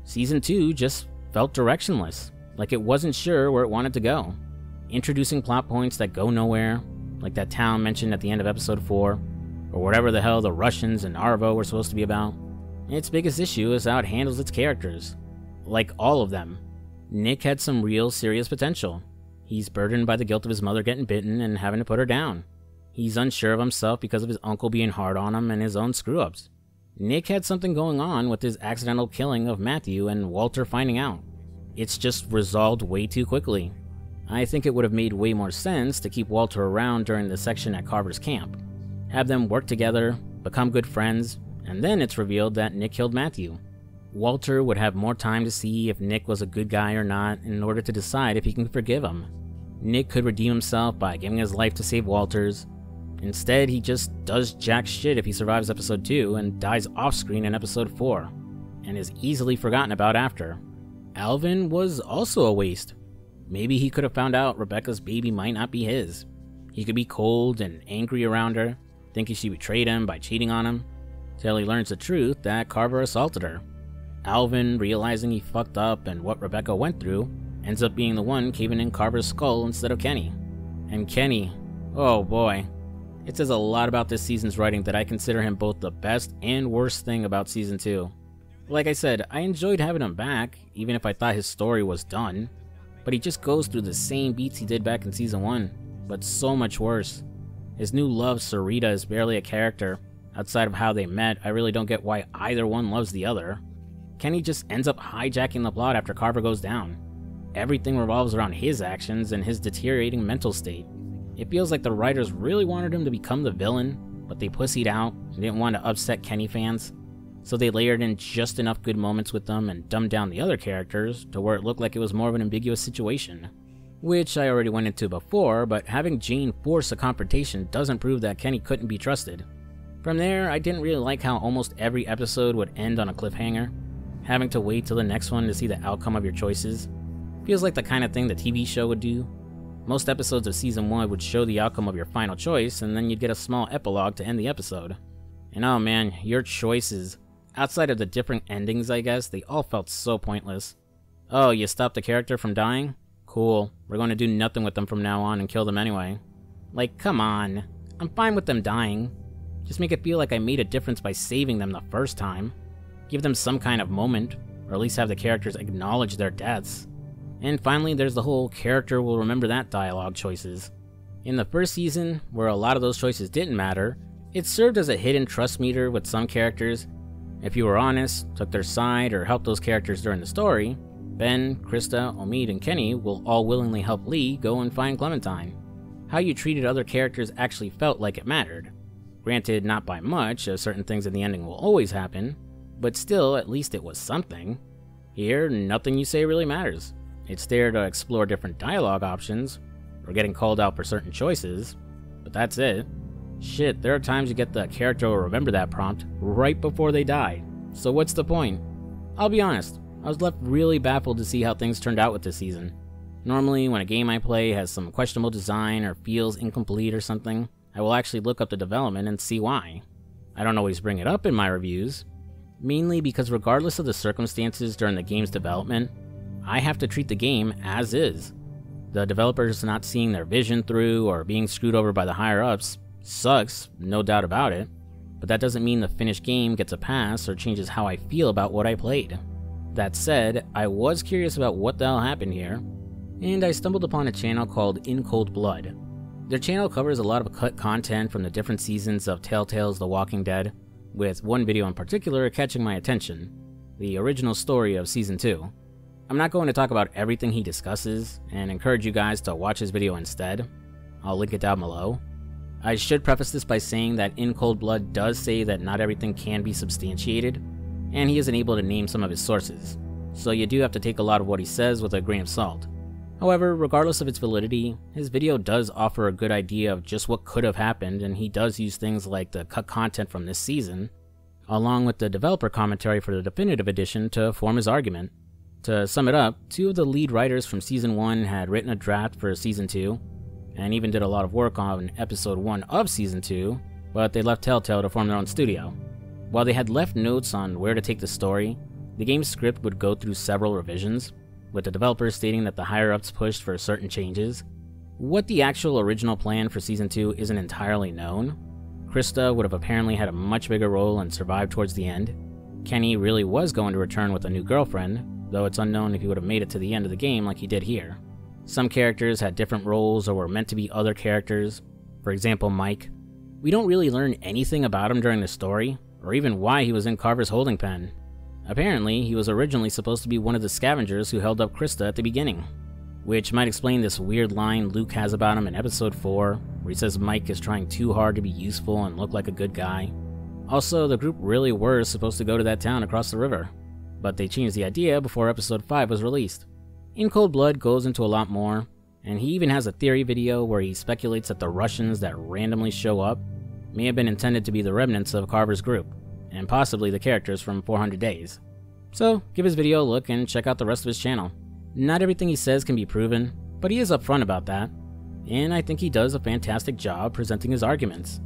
Season 2 just felt directionless, like it wasn't sure where it wanted to go. Introducing plot points that go nowhere, like that town mentioned at the end of Episode 4, or whatever the hell the Russians and Arvo were supposed to be about. Its biggest issue is how it handles its characters. Like all of them, Nick had some real serious potential. He's burdened by the guilt of his mother getting bitten and having to put her down. He's unsure of himself because of his uncle being hard on him and his own screw-ups. Nick had something going on with his accidental killing of Matthew and Walter finding out. It's just resolved way too quickly. I think it would have made way more sense to keep Walter around during the section at Carver's camp. Have them work together, become good friends, and then it's revealed that Nick killed Matthew. Walter would have more time to see if Nick was a good guy or not in order to decide if he can forgive him. Nick could redeem himself by giving his life to save Walter's. Instead, he just does jack shit if he survives Episode 2 and dies off-screen in Episode 4, and is easily forgotten about after. Alvin was also a waste. Maybe he could have found out Rebecca's baby might not be his. He could be cold and angry around her, thinking she betrayed him by cheating on him, till he learns the truth that Carver assaulted her. Alvin, realizing he fucked up and what Rebecca went through, ends up being the one caving in Carver's skull instead of Kenny. And Kenny, oh boy. It says a lot about this season's writing that I consider him both the best and worst thing about Season 2. Like I said, I enjoyed having him back, even if I thought his story was done. But he just goes through the same beats he did back in Season 1, but so much worse. His new love, Sarita, is barely a character. Outside of how they met, I really don't get why either one loves the other. Kenny just ends up hijacking the plot after Carver goes down. Everything revolves around his actions and his deteriorating mental state. It feels like the writers really wanted him to become the villain, but they pussied out and didn't want to upset Kenny fans. So they layered in just enough good moments with them and dumbed down the other characters to where it looked like it was more of an ambiguous situation. Which I already went into before, but having Jane force a confrontation doesn't prove that Kenny couldn't be trusted. From there, I didn't really like how almost every episode would end on a cliffhanger. Having to wait till the next one to see the outcome of your choices. Feels like the kind of thing the TV show would do. Most episodes of Season 1 would show the outcome of your final choice, and then you'd get a small epilogue to end the episode. And oh man, your choices. Outside of the different endings, I guess, they all felt so pointless. Oh, you stopped the character from dying? Cool. We're going to do nothing with them from now on and kill them anyway. Like, come on. I'm fine with them dying. Just make it feel like I made a difference by saving them the first time. Give them some kind of moment, or at least have the characters acknowledge their deaths. And finally, there's the whole character will remember that dialogue choices. In the first season, where a lot of those choices didn't matter, it served as a hidden trust meter with some characters. If you were honest, took their side, or helped those characters during the story, Ben, Krista, Omid, and Kenny will all willingly help Lee go and find Clementine. How you treated other characters actually felt like it mattered. Granted, not by much, as certain things in the ending will always happen, but still, at least it was something. Here, nothing you say really matters. It's there to explore different dialogue options, or getting called out for certain choices, but that's it. Shit, there are times you get the character will remember that prompt right before they die, so what's the point? I'll be honest, I was left really baffled to see how things turned out with this season. Normally, when a game I play has some questionable design or feels incomplete or something, I will actually look up the development and see why. I don't always bring it up in my reviews, mainly because regardless of the circumstances during the game's development, I have to treat the game as is. The developers not seeing their vision through or being screwed over by the higher-ups sucks, no doubt about it, but that doesn't mean the finished game gets a pass or changes how I feel about what I played. That said, I was curious about what the hell happened here, and I stumbled upon a channel called In Cold Blood. Their channel covers a lot of cut content from the different seasons of Telltale's The Walking Dead, with one video in particular catching my attention, the original story of Season 2. I'm not going to talk about everything he discusses, and encourage you guys to watch his video instead. I'll link it down below. I should preface this by saying that In Cold Blood does say that not everything can be substantiated, and he isn't able to name some of his sources, so you do have to take a lot of what he says with a grain of salt. However, regardless of its validity, his video does offer a good idea of just what could have happened, and he does use things like the cut content from this season, along with the developer commentary for the definitive edition to form his argument. To sum it up, 2 of the lead writers from Season 1 had written a draft for Season 2, and even did a lot of work on Episode 1 of Season 2, but they left Telltale to form their own studio. While they had left notes on where to take the story, the game's script would go through several revisions, with the developers stating that the higher-ups pushed for certain changes. What the actual original plan for Season 2 isn't entirely known. Krista would have apparently had a much bigger role and survived towards the end. Kenny really was going to return with a new girlfriend, though it's unknown if he would have made it to the end of the game like he did here. Some characters had different roles or were meant to be other characters. For example, Mike. We don't really learn anything about him during the story, or even why he was in Carver's holding pen. Apparently, he was originally supposed to be one of the scavengers who held up Krista at the beginning, which might explain this weird line Luke has about him in episode 4, where he says Mike is trying too hard to be useful and look like a good guy. Also, the group really were supposed to go to that town across the river, but they changed the idea before episode 5 was released. In Cold Blood goes into a lot more, and he even has a theory video where he speculates that the Russians that randomly show up may have been intended to be the remnants of Carver's group, and possibly the characters from 400 Days. So, give his video a look and check out the rest of his channel. Not everything he says can be proven, but he is upfront about that, and I think he does a fantastic job presenting his arguments.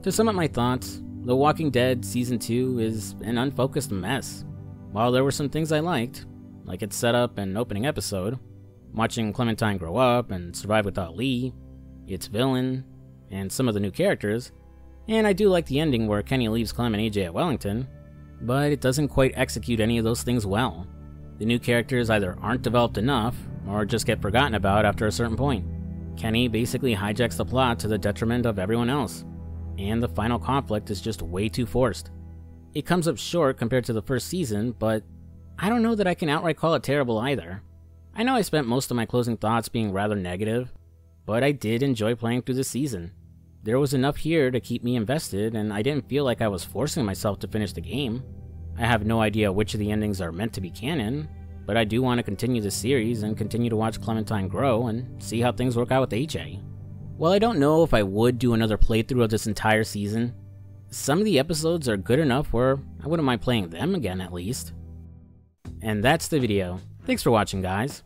To sum up my thoughts, The Walking Dead Season 2 is an unfocused mess. While there were some things I liked, like its setup and opening episode, watching Clementine grow up and survive without Lee, its villain, and some of the new characters, and I do like the ending where Kenny leaves Clem and AJ at Wellington, but it doesn't quite execute any of those things well. The new characters either aren't developed enough, or just get forgotten about after a certain point. Kenny basically hijacks the plot to the detriment of everyone else, and the final conflict is just way too forced. It comes up short compared to the first season, but I don't know that I can outright call it terrible either. I know I spent most of my closing thoughts being rather negative, but I did enjoy playing through the season. There was enough here to keep me invested, and I didn't feel like I was forcing myself to finish the game. I have no idea which of the endings are meant to be canon, but I do want to continue the series and continue to watch Clementine grow and see how things work out with AJ. While I don't know if I would do another playthrough of this entire season, some of the episodes are good enough where I wouldn't mind playing them again at least. And that's the video. Thanks for watching, guys.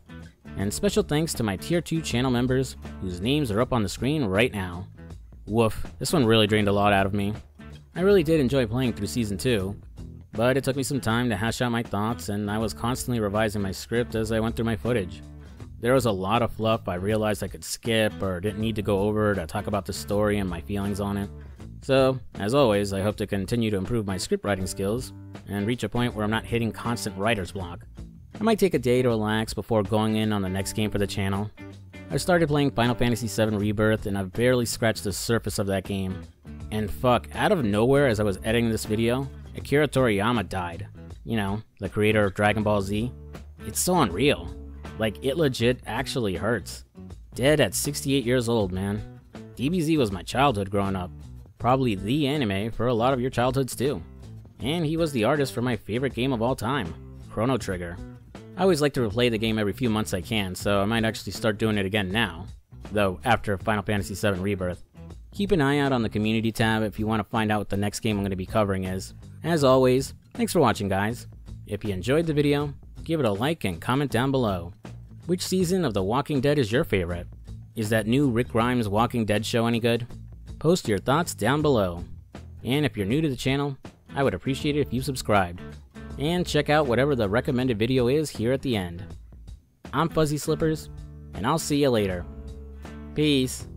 And special thanks to my Tier 2 channel members, whose names are up on the screen right now. Woof, this one really drained a lot out of me. I really did enjoy playing through Season 2, but it took me some time to hash out my thoughts, and I was constantly revising my script as I went through my footage. There was a lot of fluff I realized I could skip or didn't need to go over to talk about the story and my feelings on it. So, as always, I hope to continue to improve my script writing skills and reach a point where I'm not hitting constant writer's block. I might take a day to relax before going in on the next game for the channel. I started playing Final Fantasy VII Rebirth and I've barely scratched the surface of that game. And fuck, out of nowhere as I was editing this video, Akira Toriyama died. You know, the creator of Dragon Ball Z. It's so unreal. Like, it legit actually hurts. Dead at 68 years old, man. DBZ was my childhood growing up. Probably the anime for a lot of your childhoods too. And he was the artist for my favorite game of all time, Chrono Trigger. I always like to replay the game every few months I can, so I might actually start doing it again now. Though, after Final Fantasy VII Rebirth. Keep an eye out on the community tab if you want to find out what the next game I'm going to be covering is. As always, thanks for watching, guys. If you enjoyed the video, give it a like and comment down below. Which season of The Walking Dead is your favorite? Is that new Rick Grimes Walking Dead show any good? Post your thoughts down below. And if you're new to the channel, I would appreciate it if you subscribed. And check out whatever the recommended video is here at the end. I'm FuzzySlippers, and I'll see you later. Peace.